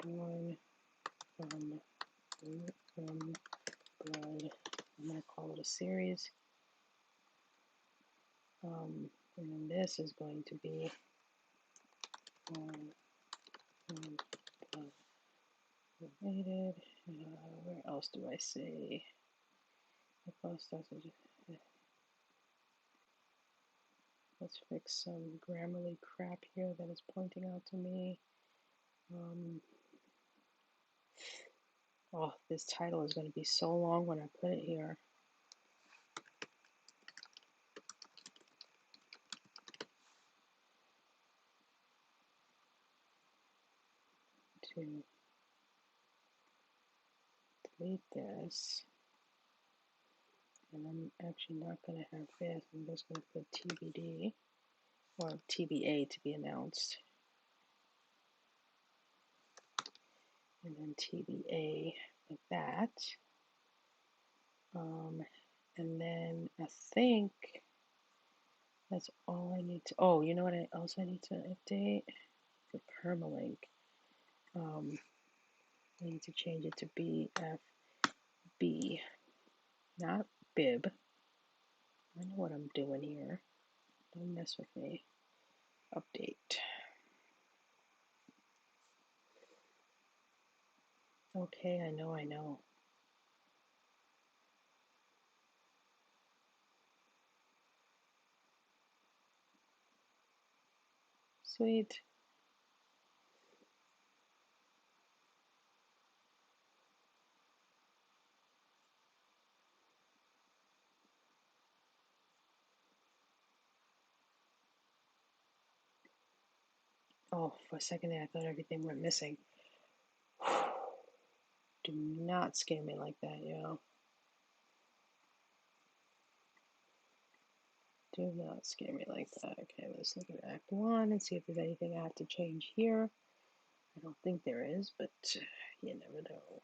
Born from blood. I'm gonna call it a series. And then this is going to be born from blood related. Where else do I say? Let's fix some grammarly crap here that is pointing out to me. Oh, this title is going to be so long when I put it here. To delete this. And I'm actually not going to have this. I'm just going to put TBD or TBA to be announced. And then TBA like that. And then I think that's all I need to, oh, you know what else I need to update? The permalink. I need to change it to BFB, not bib. I know what I'm doing here. Don't mess with me. Update. Okay, I know. Sweet. Oh, for a second there, I thought everything went missing. Do not scare me like that, yo. Do not scare me like that. Okay, let's look at Act 1 and see if there's anything I have to change here. I don't think there is, but you never know.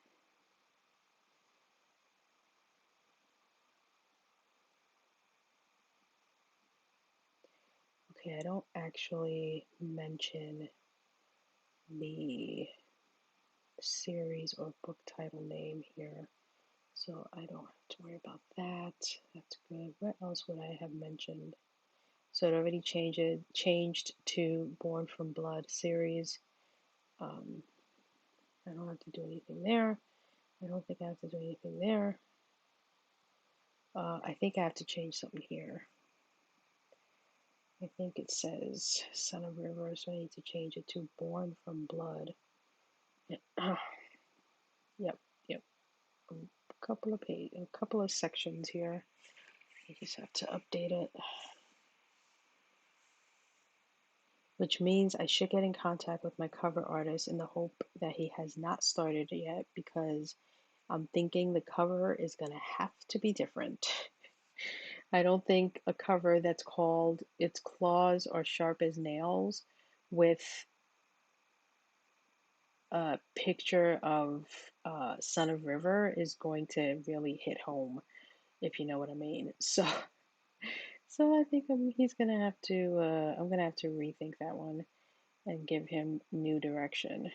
Okay, I don't actually mention the series or book title name here, so I don't have to worry about that. That's good. What else would I have mentioned? So it already changed to Born from Blood series. I don't have to do anything there. I don't think I have to do anything there. I think I have to change something here. I think it says Son of River, so I need to change it to Born from Blood. Yep. A couple of sections here. I just have to update it. which means I should get in contact with my cover artist in the hope that he has not started it yet, because I'm thinking the cover is going to have to be different. I don't think a cover that's called Its Claws Are Sharp as Nails with a picture of Son of River is going to really hit home, if you know what I mean. So I think he's gonna have to. I'm gonna have to rethink that one and give him new direction.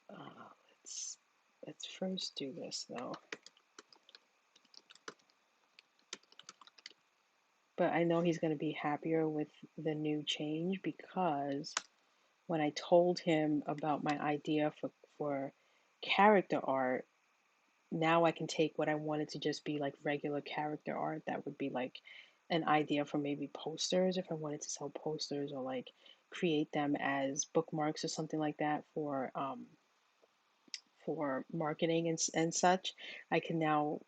Uh, let's let's first do this though. But I know he's gonna be happier with the new change, because when I told him about my idea for character art, now I can take what I wanted to just be like regular character art that would be like an idea for maybe posters, if I wanted to sell posters, or like create them as bookmarks or something like that for marketing and such. I can now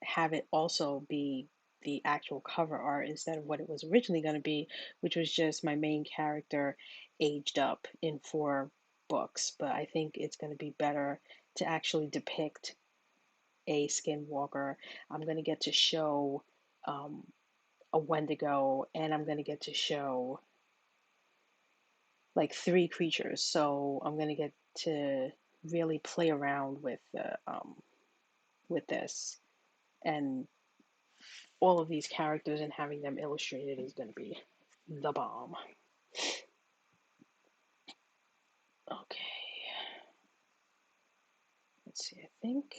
have it also be the actual cover art instead of what it was originally going to be, which was just my main character aged up in 4 books. But I think it's going to be better to actually depict a skinwalker. I'm going to get to show um, a Wendigo, and I'm going to get to show like 3 creatures. So I'm going to get to really play around with this, and all of these characters and having them illustrated is going to be the bomb. Okay, let's see. I think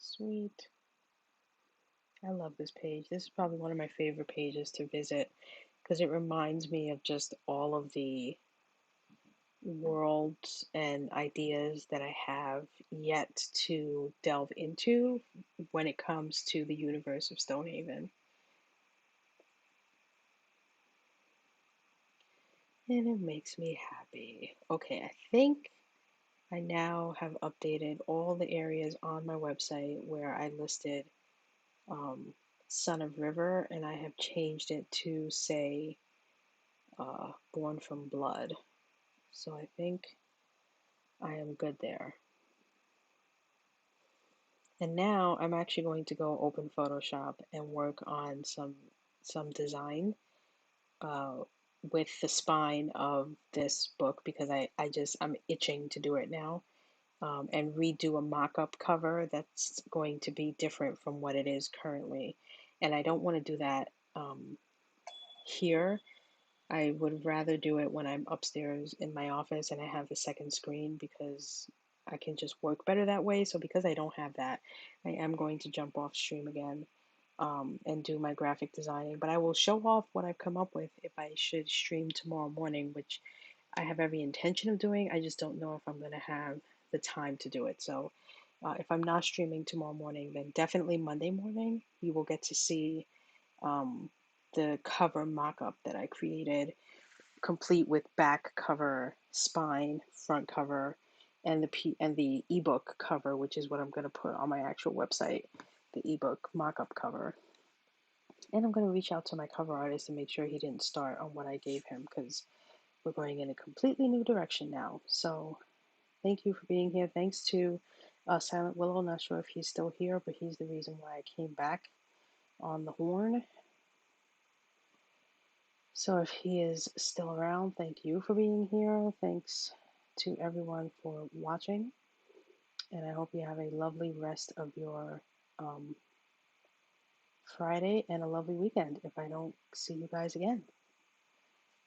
sweet. I love this page. This is probably one of my favorite pages to visit, because it reminds me of just all of the worlds and ideas that I have yet to delve into when it comes to the universe of Stonehaven. And it makes me happy. Okay, I think I now have updated all the areas on my website where I listed um, Son of River, and I have changed it to say Born from Blood. So I think I am good there. And now I'm actually going to go open Photoshop and work on some design uh, with the spine of this book, because I'm itching to do it now, and redo a mock-up cover that's going to be different from what it is currently. And I don't want to do that here. I would rather do it when I'm upstairs in my office and I have the second screen because I can just work better that way. So because I don't have that, I am going to jump off stream again, and do my graphic designing. But I will show off what I've come up with if I should stream tomorrow morning, which I have every intention of doing. I just don't know if I'm going to have the time to do it. So if I'm not streaming tomorrow morning, then definitely Monday morning, you will get to see um, the cover mock-up that I created, complete with back cover, spine, front cover, and the ebook cover, which is what I'm going to put on my actual website, the ebook mock-up cover. And I'm going to reach out to my cover artist and make sure he didn't start on what I gave him because we're going in a completely new direction now. So thank you for being here. Thanks to Silent Willow. Not sure if he's still here, but he's the reason why I came back on the horn. So if he is still around, thank you for being here. Thanks to everyone for watching. And I hope you have a lovely rest of your Friday and a lovely weekend if I don't see you guys again.